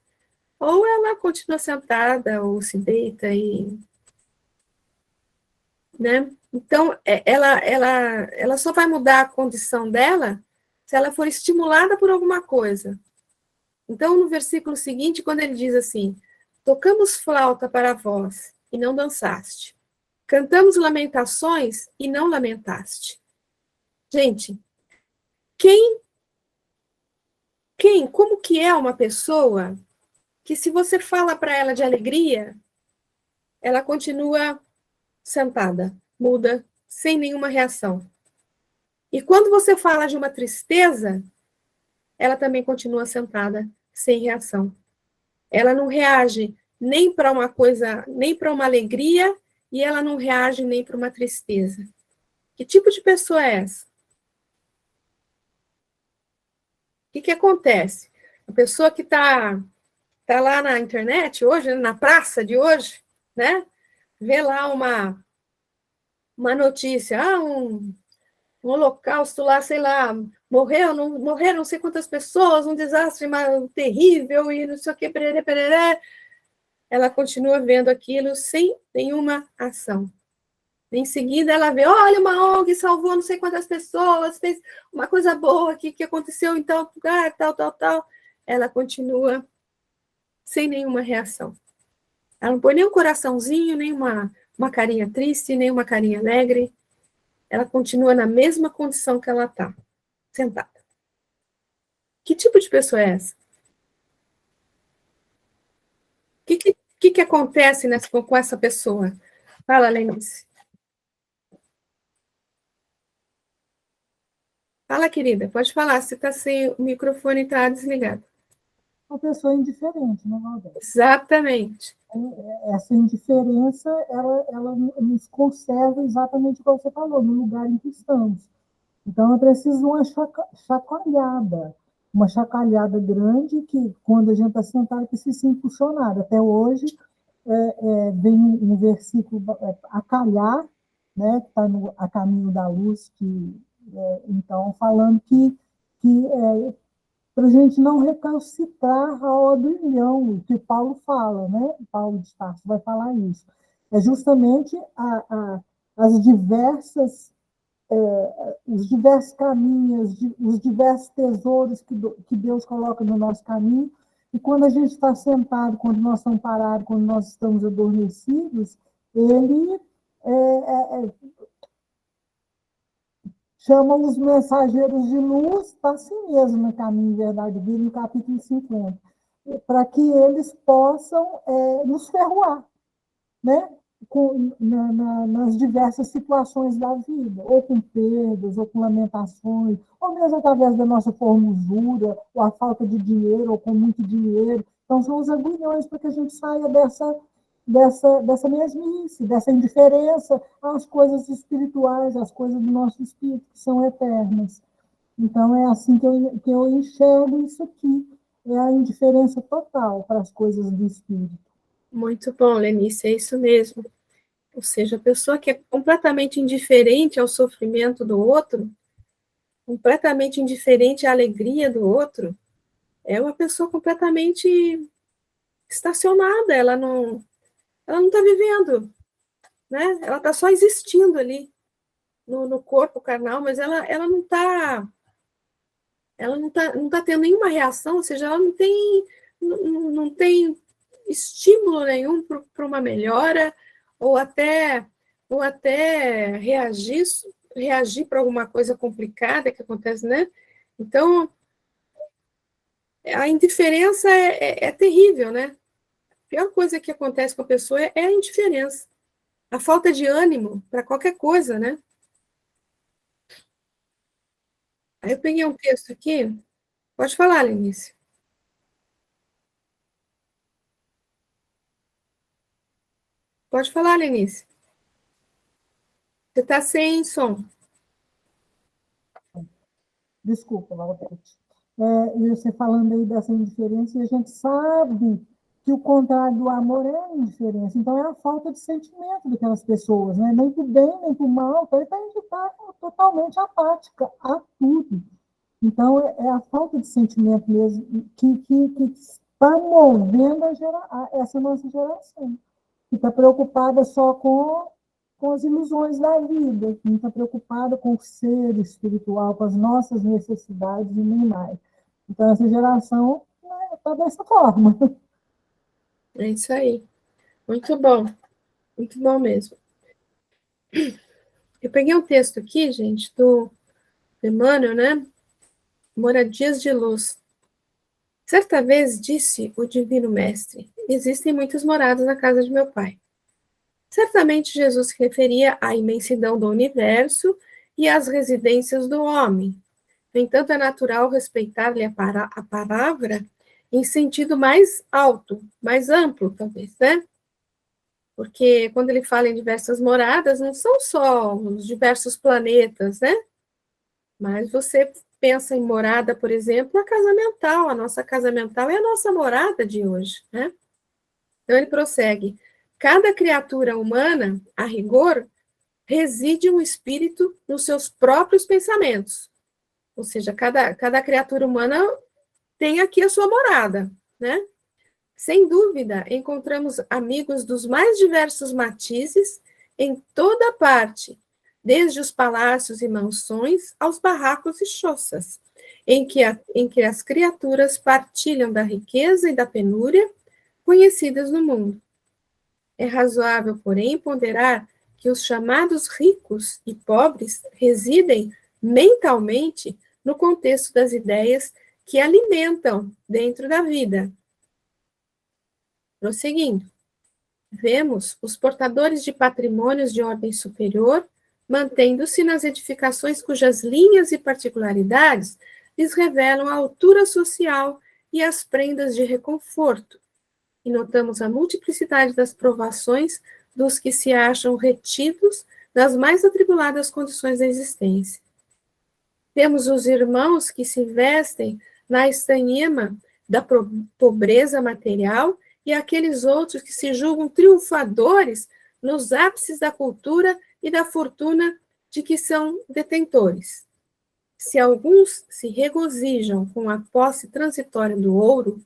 ou ela continua sentada, ou se deita e... né? Então, ela só vai mudar a condição dela se ela for estimulada por alguma coisa. Então, no versículo seguinte, quando ele diz assim, tocamos flauta para vós, e não dançaste. Cantamos lamentações, e não lamentaste. Gente, como que é uma pessoa que se você fala para ela de alegria, ela continua sentada, muda, sem nenhuma reação. E quando você fala de uma tristeza, ela também continua sentada, sem reação. Ela não reage nem para uma coisa, nem para uma alegria, e ela não reage nem para uma tristeza. Que tipo de pessoa é essa? O que acontece? A pessoa que está lá na internet hoje, na praça de hoje, né? Vê lá uma notícia, um holocausto lá, sei lá, morreram não sei quantas pessoas, um desastre terrível e não sei o que, pererê, pererê. Ela continua vendo aquilo sem nenhuma ação. Em seguida, ela vê, olha, uma ONG salvou não sei quantas pessoas, fez uma coisa boa aqui que aconteceu em tal lugar, tal. Ela continua sem nenhuma reação. Ela não põe nem um coraçãozinho, nem uma carinha triste, nem uma carinha alegre. Ela continua na mesma condição que ela está, sentada. Que tipo de pessoa é essa? O que acontece com essa pessoa? Fala, Lenice. Fala, querida, pode falar, se está sem o microfone está desligado. Uma pessoa indiferente, né, Valdez? Exatamente. Essa indiferença, ela nos conserva exatamente como você falou, no lugar em que estamos. Então, é preciso uma chacoalhada grande, que quando a gente está sentado, precisa ser impulsionada. Até hoje, vem um versículo, acalhar, né, que está a caminho da luz, então, falando que para a gente não recalcitrar a ordem, que Paulo fala, né? Paulo de Tarso vai falar isso. É justamente os diversos caminhos, os diversos tesouros que Deus coloca no nosso caminho, e quando a gente está sentado, quando nós estamos parados, quando nós estamos adormecidos, ele chama os mensageiros de luz para si mesmo, no Caminho, Verdade e Vida, no capítulo 50, para que eles possam nos ferroar, né? Nas diversas situações da vida, ou com perdas, ou com lamentações, ou mesmo através da nossa formosura, ou a falta de dinheiro, ou com muito dinheiro. Então, são os agulhões para que a gente saia dessa mesmice, dessa indiferença às coisas espirituais, às coisas do nosso espírito, que são eternas. Então, é assim que eu enxergo isso aqui, é a indiferença total para as coisas do espírito. Muito bom, Lenice, é isso mesmo. Ou seja, a pessoa que é completamente indiferente ao sofrimento do outro, completamente indiferente à alegria do outro, é uma pessoa completamente estacionada, ela não está vivendo, né? Ela está só existindo ali no corpo carnal, mas ela não tá tendo nenhuma reação, ou seja, ela não tem estímulo nenhum para uma melhora, ou até reagir para alguma coisa complicada que acontece, né? Então, a indiferença é terrível, né? A pior coisa que acontece com a pessoa é a indiferença, a falta de ânimo para qualquer coisa, né? Aí eu peguei um texto aqui, pode falar, Lenice. Pode falar, Lenice. Você está sem som. Desculpa, Valdete. E você falando aí dessa indiferença, e a gente sabe que o contrário do amor é a indiferença. Então, é a falta de sentimento daquelas pessoas, né? Nem para o bem, nem para o mal. Então, ele está totalmente apática a tudo. Então, é a falta de sentimento mesmo que está movendo essa nossa geração, que está preocupada só com as ilusões da vida, que não está preocupada com o ser espiritual, com as nossas necessidades e nem mais. Então, essa geração está dessa forma. É isso aí. Muito bom mesmo. Eu peguei um texto aqui, gente, do Emmanuel, né? Moradias de Luz. Certa vez disse o Divino Mestre: existem muitas moradas na casa de meu Pai. Certamente Jesus se referia à imensidão do universo e às residências do homem. No entanto, é natural respeitar-lhe a palavra em sentido mais alto, mais amplo, talvez, né? Porque quando ele fala em diversas moradas, não são só os diversos planetas, né? Mas você pensa em morada, por exemplo, a casa mental. A nossa casa mental é a nossa morada de hoje, né? Então ele prossegue. Cada criatura humana, a rigor, reside um espírito nos seus próprios pensamentos. Ou seja, cada criatura humana tem aqui a sua morada, né? Sem dúvida, encontramos amigos dos mais diversos matizes em toda parte, desde os palácios e mansões aos barracos e choças, em que as criaturas partilham da riqueza e da penúria conhecidas no mundo. É razoável, porém, ponderar que os chamados ricos e pobres residem mentalmente no contexto das ideias que alimentam dentro da vida. Prosseguindo, vemos os portadores de patrimônios de ordem superior mantendo-se nas edificações cujas linhas e particularidades lhes revelam a altura social e as prendas de reconforto, e notamos a multiplicidade das provações dos que se acham retidos nas mais atribuladas condições da existência. Temos os irmãos que se vestem na estanhema da pobreza material e aqueles outros que se julgam triunfadores nos ápices da cultura e da fortuna de que são detentores. Se alguns se regozijam com a posse transitória do ouro,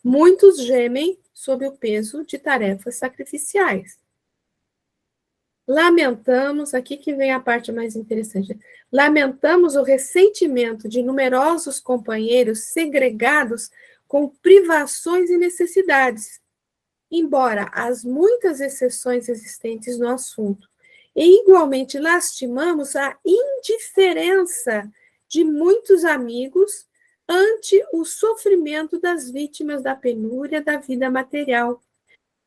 muitos gemem sob o peso de tarefas sacrificiais. Lamentamos, aqui que vem a parte mais interessante, lamentamos o ressentimento de numerosos companheiros segregados com privações e necessidades, embora as muitas exceções existentes no assunto. E igualmente lastimamos a indiferença de muitos amigos ante o sofrimento das vítimas da penúria da vida material,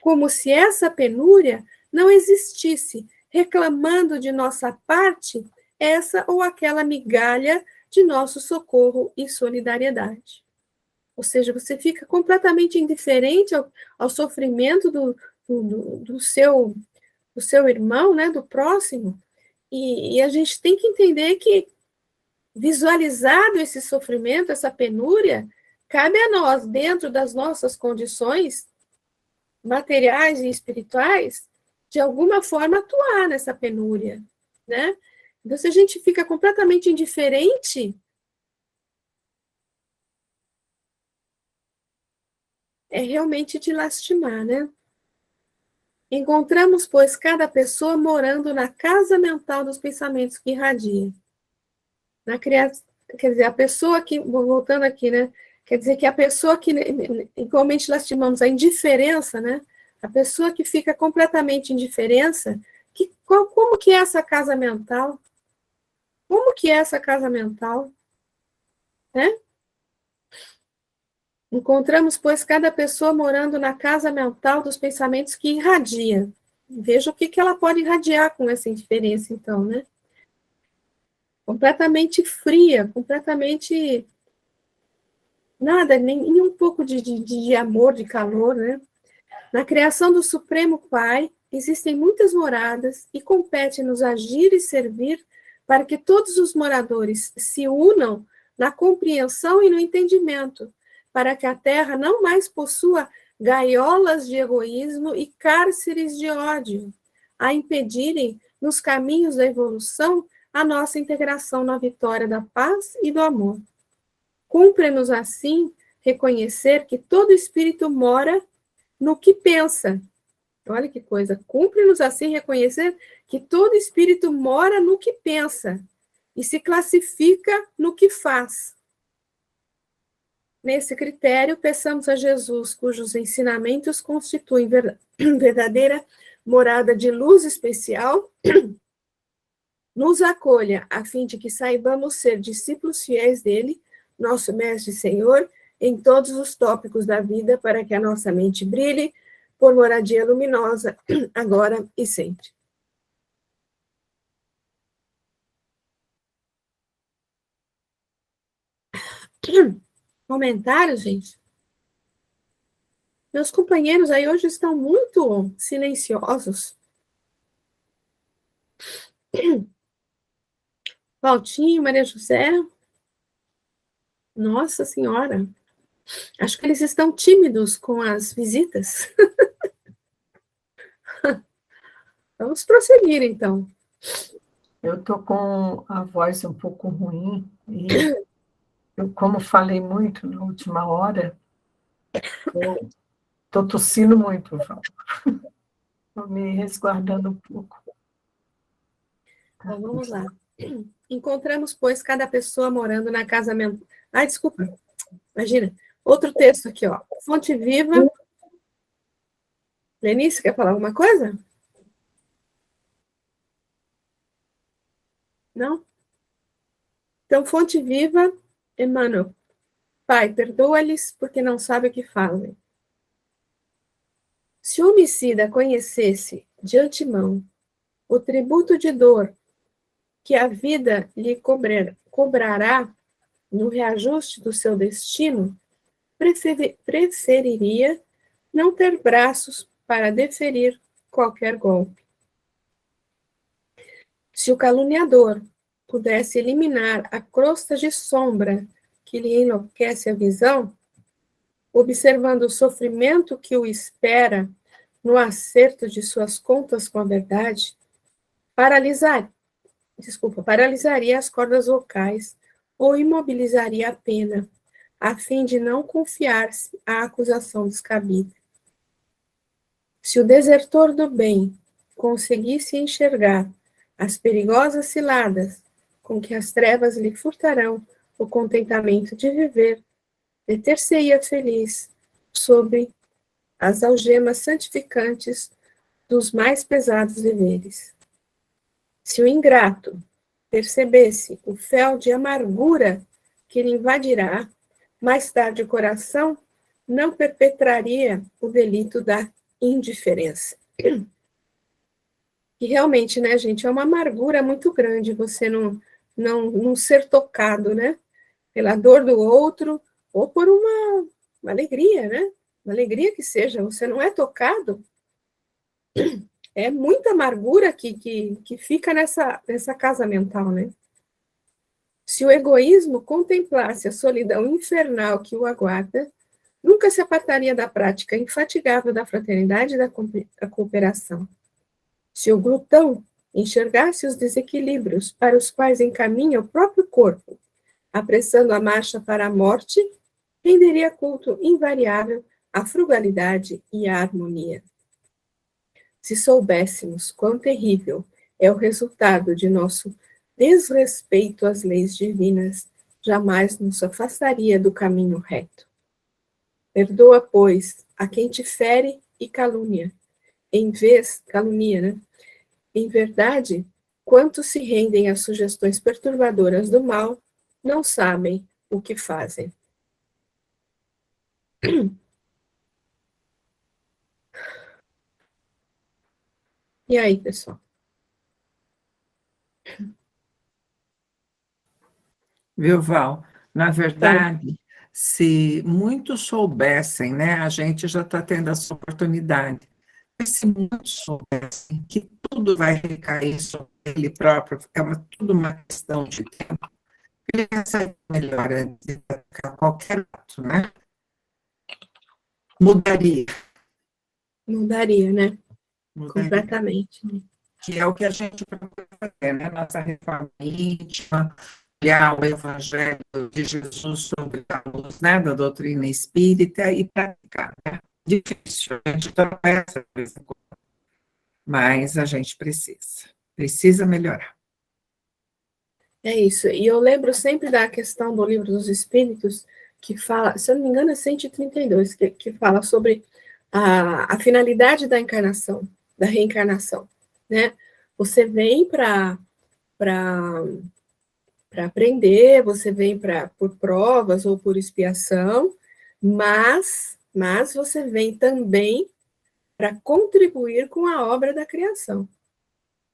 como se essa penúria não existisse, reclamando de nossa parte essa ou aquela migalha de nosso socorro e solidariedade. Ou seja, você fica completamente indiferente ao sofrimento do seu irmão, né, do próximo, e a gente tem que entender que, visualizado esse sofrimento, essa penúria, cabe a nós, dentro das nossas condições materiais e espirituais, de alguma forma atuar nessa penúria, né? Então, se a gente fica completamente indiferente, é realmente de lastimar, né? Encontramos, pois, cada pessoa morando na casa mental dos pensamentos que irradia. Na criação, quer dizer, a pessoa que, voltando aqui, né? Quer dizer que a pessoa que, igualmente lastimamos a indiferença, né? A pessoa que fica completamente indiferença, como que é essa casa mental? Como que é essa casa mental? Né? Encontramos, pois, cada pessoa morando na casa mental dos pensamentos que irradia. Veja o que ela pode irradiar com essa indiferença, então, né? Completamente fria, completamente nada, nem um pouco de amor, de calor, né? Na criação do Supremo Pai, existem muitas moradas e compete-nos agir e servir para que todos os moradores se unam na compreensão e no entendimento, para que a Terra não mais possua gaiolas de egoísmo e cárceres de ódio, a impedirem, nos caminhos da evolução, a nossa integração na vitória da paz e do amor. Cumpre-nos, assim, reconhecer que todo espírito mora no que pensa. Olha que coisa. Cumpre-nos assim reconhecer que todo espírito mora no que pensa e se classifica no que faz. Nesse critério, peçamos a Jesus, cujos ensinamentos constituem verdadeira morada de luz especial, nos acolha, a fim de que saibamos ser discípulos fiéis dele, nosso Mestre e Senhor, em todos os tópicos da vida, para que a nossa mente brilhe por moradia luminosa, agora e sempre. Comentários, gente? Meus companheiros aí hoje estão muito silenciosos. Valtinho, Maria José. Nossa Senhora. Acho que eles estão tímidos com as visitas. Vamos prosseguir, então. Eu estou com a voz um pouco ruim e eu, como falei muito na última hora, eu estou tossindo muito, Val. Estou me resguardando um pouco. Então, vamos lá. Encontramos, pois, cada pessoa morando na casa mental. Ai, desculpa. Imagina. Outro texto aqui, ó. Fonte Viva. Lenice, quer falar alguma coisa? Não? Então, Fonte Viva, Emmanuel. Pai, perdoa-lhes porque não sabem o que fazem. Se o homicida conhecesse de antemão o tributo de dor que a vida lhe cobrará no reajuste do seu destino, preferiria não ter braços para deferir qualquer golpe. Se o caluniador pudesse eliminar a crosta de sombra que lhe enlouquece a visão, observando o sofrimento que o espera no acerto de suas contas com a verdade, paralisaria as cordas vocais ou imobilizaria a pena, a fim de não confiar-se à acusação descabida. Se o desertor do bem conseguisse enxergar as perigosas ciladas com que as trevas lhe furtarão o contentamento de viver, deter-se-ia feliz sobre as algemas santificantes dos mais pesados deveres. Se o ingrato percebesse o fel de amargura que lhe invadirá, mais tarde o coração não perpetraria o delito da indiferença. E realmente, né, gente, é uma amargura muito grande você não ser tocado, né, pela dor do outro, ou por uma alegria, né, uma alegria que seja, você não é tocado, é muita amargura que fica nessa casa mental, né. Se o egoísmo contemplasse a solidão infernal que o aguarda, nunca se apartaria da prática infatigável da fraternidade e da cooperação. Se o glutão enxergasse os desequilíbrios para os quais encaminha o próprio corpo, apressando a marcha para a morte, renderia culto invariável à frugalidade e à harmonia. Se soubéssemos quão terrível é o resultado de nosso desrespeito às leis divinas, jamais nos afastaria do caminho reto. Perdoa, pois, a quem te fere e calunia, calunia, né? Em verdade, quantos se rendem às sugestões perturbadoras do mal, não sabem o que fazem. E aí, pessoal? Viu, Val? Na verdade, se muitos soubessem, né, a gente já está tendo essa oportunidade, mas se muitos soubessem que tudo vai recair sobre ele próprio, tudo uma questão de tempo, ele recebe melhor antes de praticar qualquer ato, né? Mudaria. Mudaria, né? Completamente. Que é o que a gente procura fazer, né? Nossa reforma íntima, espalhar o evangelho de Jesus sobre a luz, né, da doutrina espírita e praticar, né? Difícil, a gente tropeça de vez em quando, mas a gente precisa melhorar. É isso. E eu lembro sempre da questão do Livro dos Espíritos, que fala, se eu não me engano, é 132, que fala sobre a finalidade da encarnação, da reencarnação, né? Você vem para aprender, você vem por provas ou por expiação, mas você vem também para contribuir com a obra da criação.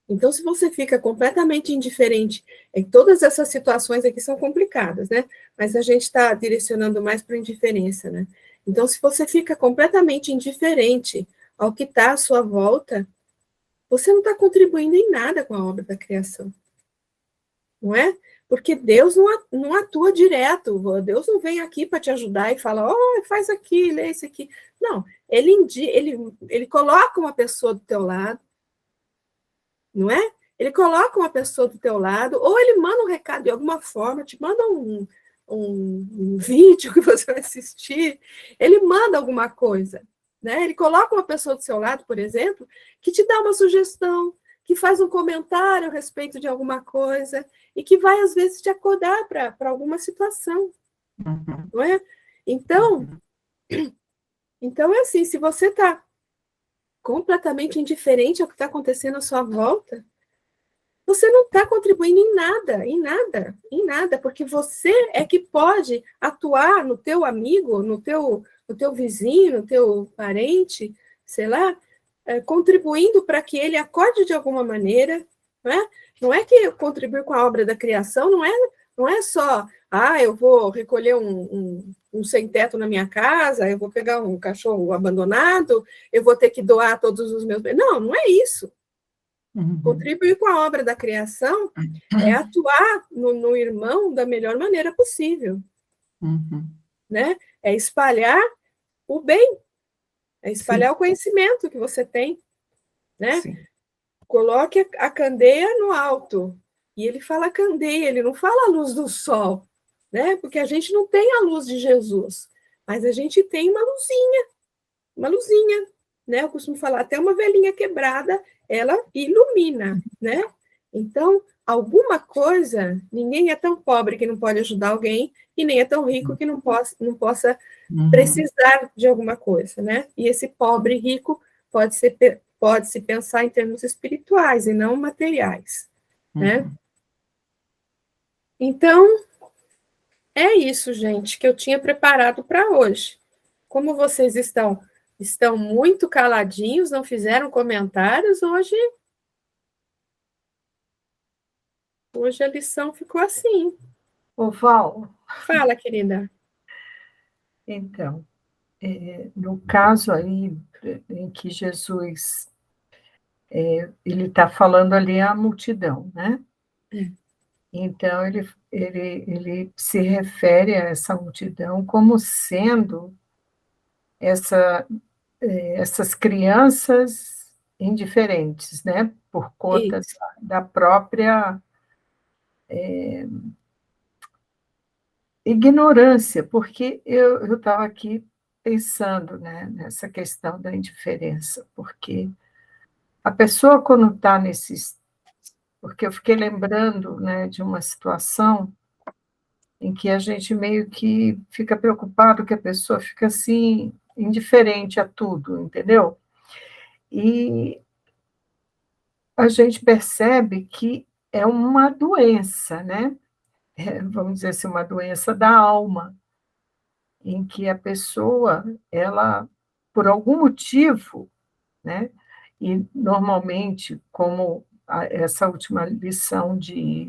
Então, se você fica completamente indiferente, todas essas situações aqui são complicadas, né? Mas a gente está direcionando mais para a indiferença, né? Então, se você fica completamente indiferente ao que está à sua volta, você não está contribuindo em nada com a obra da criação, não é? Porque Deus não atua direto, Deus não vem aqui para te ajudar e fala, oh, faz aqui, lê isso aqui. Não, ele coloca uma pessoa do teu lado, não é? Ele coloca uma pessoa do teu lado, ou ele manda um recado de alguma forma, te manda um vídeo que você vai assistir, ele manda alguma coisa, né? Ele coloca uma pessoa do seu lado, por exemplo, que te dá uma sugestão, que faz um comentário a respeito de alguma coisa, e que vai, às vezes, te acordar para alguma situação, não é? Então, é assim, se você está completamente indiferente ao que está acontecendo à sua volta, você não está contribuindo em nada, porque você é que pode atuar no teu amigo, no teu vizinho, no teu parente, sei lá, contribuindo para que ele acorde de alguma maneira, não é? Não é que contribuir com a obra da criação não é só, eu vou recolher um sem-teto na minha casa, eu vou pegar um cachorro abandonado, eu vou ter que doar todos os meus bens. Não é isso. Contribuir com a obra da criação é atuar no irmão da melhor maneira possível, né? É espalhar o bem, é espalhar o conhecimento que você tem, né? Sim. Coloque a candeia no alto. E ele fala candeia, ele não fala a luz do sol, né? Porque a gente não tem a luz de Jesus, mas a gente tem uma luzinha, né? Eu costumo falar, até uma velhinha quebrada, ela ilumina, né? Então, alguma coisa, ninguém é tão pobre que não pode ajudar alguém, e nem é tão rico que não possa precisar de alguma coisa, né? E esse pobre e rico pode-se pensar em termos espirituais e não materiais, né? Então, é isso, gente, que eu tinha preparado para hoje. Como vocês estão muito caladinhos, não fizeram comentários, hoje a lição ficou assim. Ô, Val, Fala, querida. então, no caso aí em que Jesus, ele está falando ali à multidão, né? Então, ele se refere a essa multidão como sendo essas crianças indiferentes, né? Por conta Isso. da própria ignorância, porque eu estava aqui pensando, né, nessa questão da indiferença, porque a pessoa quando está nesses... Porque eu fiquei lembrando, né, de uma situação em que a gente meio que fica preocupado que a pessoa fica assim, indiferente a tudo, entendeu? E a gente percebe que é uma doença, né? Vamos dizer assim, uma doença da alma, em que a pessoa, ela, por algum motivo, né? E normalmente, como essa última lição de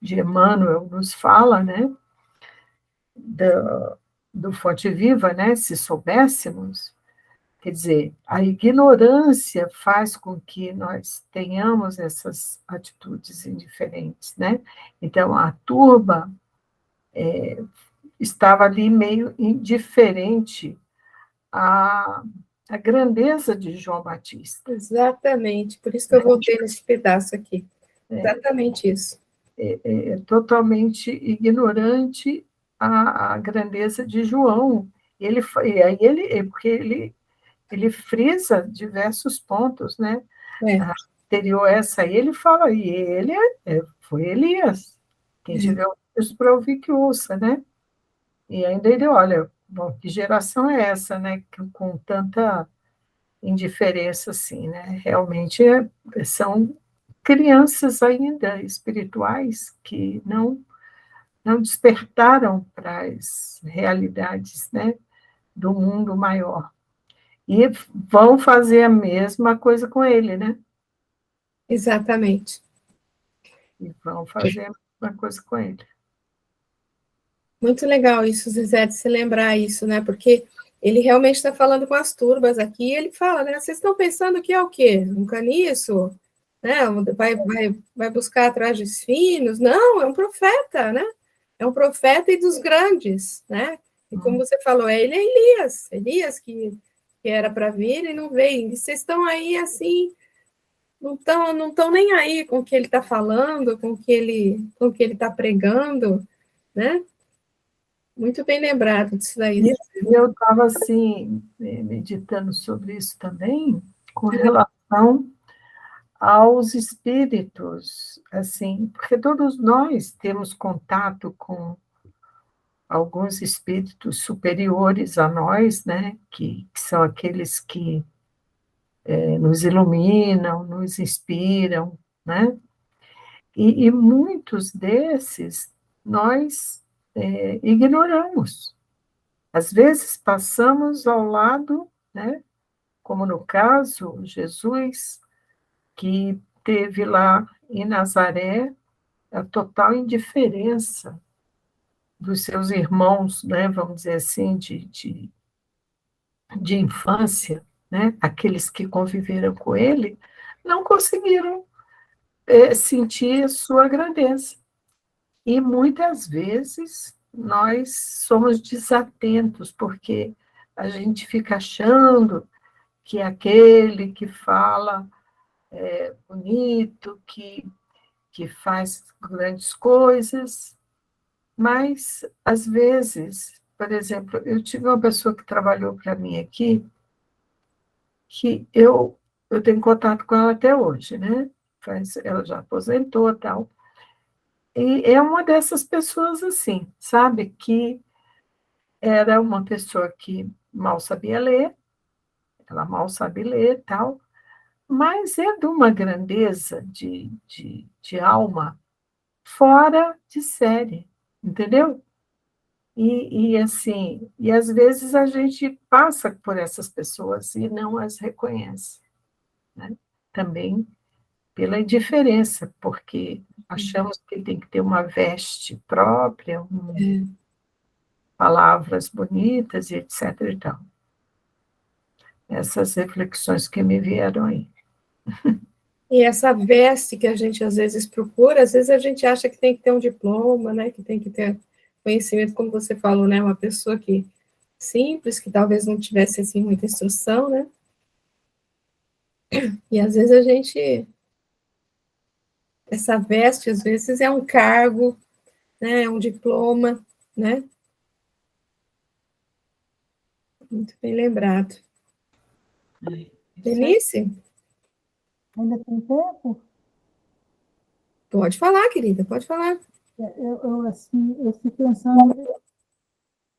Emmanuel nos fala, né? Do Fonte Viva, né? Se soubéssemos, quer dizer, a ignorância faz com que nós tenhamos essas atitudes indiferentes, né? Então, a turba estava ali meio indiferente à grandeza de João Batista. Exatamente. Por isso que eu voltei nesse pedaço aqui. Exatamente isso. totalmente ignorante à grandeza de João. E aí porque ele frisa diversos pontos, né? Anterior a essa aí, ele fala, e ele foi Elias. Quem tiver ouvidos para ouvir, que ouça, né? E ainda ele olha, bom, que geração é essa, né? Com tanta indiferença assim, né? Realmente são crianças ainda espirituais que não despertaram para as realidades, né, do mundo maior. E vão fazer a mesma coisa com ele, né? Exatamente. E vão fazer a mesma coisa com ele. Muito legal isso, Zezé, de se lembrar isso, né? Porque ele realmente está falando com as turbas aqui, e ele fala, né? Vocês estão pensando que é o quê? Um caniço? Né? Vai buscar atrás dos finos? Não, é um profeta, né? É um profeta e dos grandes, né? E como você falou, ele é Elias que era para vir e não veio. E vocês estão aí assim, não estão nem aí com o que ele está falando, com o que ele está pregando, né? Muito bem lembrado disso daí. E eu estava assim, meditando sobre isso também, com relação aos espíritos, assim, porque todos nós temos contato com alguns espíritos superiores a nós, né, que são aqueles que nos iluminam, nos inspiram, né, e muitos desses nós ignoramos. Às vezes passamos ao lado, né, como no caso, Jesus, que teve lá em Nazaré a total indiferença dos seus irmãos, né, vamos dizer assim, de infância, né, aqueles que conviveram com ele, não conseguiram sentir sua grandeza. E muitas vezes nós somos desatentos, porque a gente fica achando que é aquele que fala bonito, que faz grandes coisas, mas, às vezes, por exemplo, eu tive uma pessoa que trabalhou para mim aqui, que eu tenho contato com ela até hoje, né? Ela já aposentou e tal. E é uma dessas pessoas assim, sabe? Que era uma pessoa que mal sabia ler, ela mal sabe ler e tal, mas é de uma grandeza de alma fora de série, entendeu? Assim, e às vezes a gente passa por essas pessoas e não as reconhece, né? Também pela indiferença, porque achamos que tem que ter uma veste própria, palavras bonitas e etc. e tal. Essas reflexões que me vieram aí. E essa veste que a gente às vezes procura, às vezes a gente acha que tem que ter um diploma, né? Que tem que ter conhecimento, como você falou, né? Uma pessoa que simples, que talvez não tivesse assim muita instrução, né? E às vezes essa veste às vezes é um cargo, né? É um diploma, né? Muito bem lembrado. Denise? Ainda tem tempo? Pode falar, querida, pode falar. Assim, eu fico pensando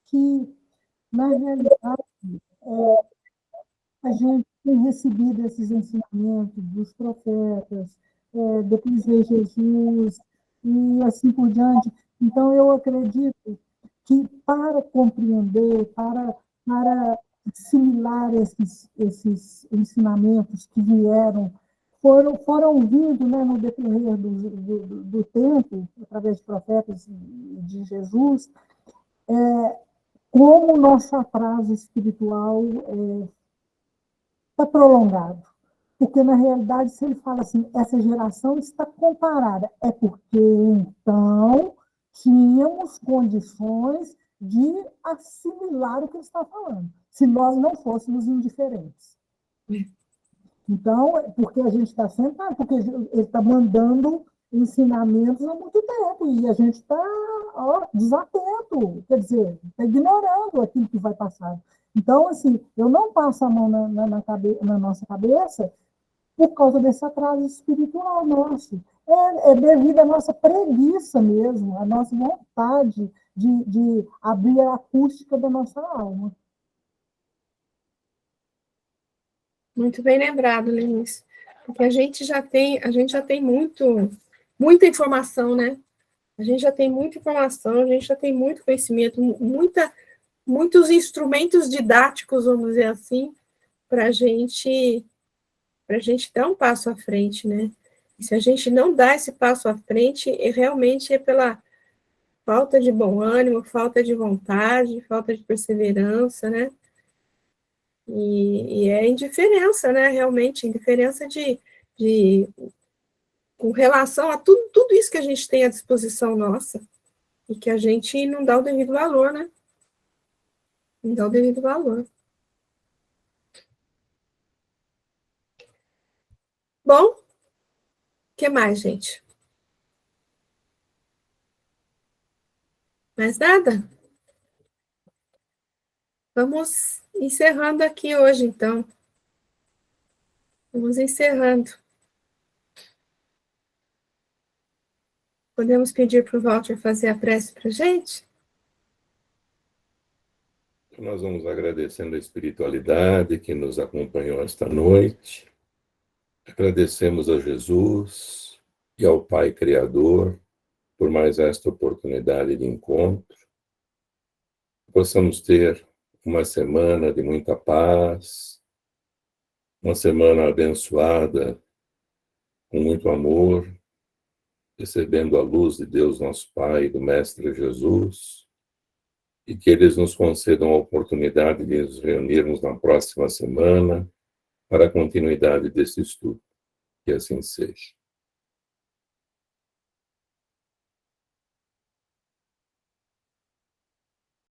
que, na realidade, a gente tem recebido esses ensinamentos dos profetas, depois veio Jesus, e assim por diante. Então, eu acredito que, para compreender, para assimilar esses ensinamentos que foram vindo, né, no decorrer do tempo, através de profetas e de Jesus, como o nosso atraso espiritual está prolongado. Porque, na realidade, se ele fala assim, essa geração está comparada, é porque, então, tínhamos condições de assimilar o que ele está falando, se nós não fôssemos indiferentes. Então, porque a gente está sentado, porque ele está mandando ensinamentos há muito tempo, e a gente está desatento, quer dizer, está ignorando aquilo que vai passar. Então, assim, eu não passo a mão na nossa cabeça por causa desse atraso espiritual nosso. É devido à nossa preguiça mesmo, à nossa vontade de abrir a acústica da nossa alma. Muito bem lembrado, Lenice. Porque a gente já tem muita informação, né? A gente já tem muita informação, a gente já tem muito conhecimento, muitos instrumentos didáticos, vamos dizer assim, para a gente dar um passo à frente, né? E se a gente não dá esse passo à frente, realmente é pela falta de bom ânimo, falta de vontade, falta de perseverança, né? E é indiferença, né? Realmente, indiferença com relação a tudo isso que a gente tem à disposição nossa e que a gente não dá o devido valor, né? Não dá o devido valor. Bom, o que mais, gente? Mais nada? Vamos encerrando aqui hoje, então. Vamos encerrando. Podemos pedir para o Walter fazer a prece para a gente? Nós vamos agradecendo a espiritualidade que nos acompanhou esta noite. Agradecemos a Jesus e ao Pai Criador por mais esta oportunidade de encontro. Possamos ter uma semana de muita paz, uma semana abençoada, com muito amor, recebendo a luz de Deus nosso Pai e do Mestre Jesus, e que eles nos concedam a oportunidade de nos reunirmos na próxima semana para a continuidade desse estudo. Que assim seja.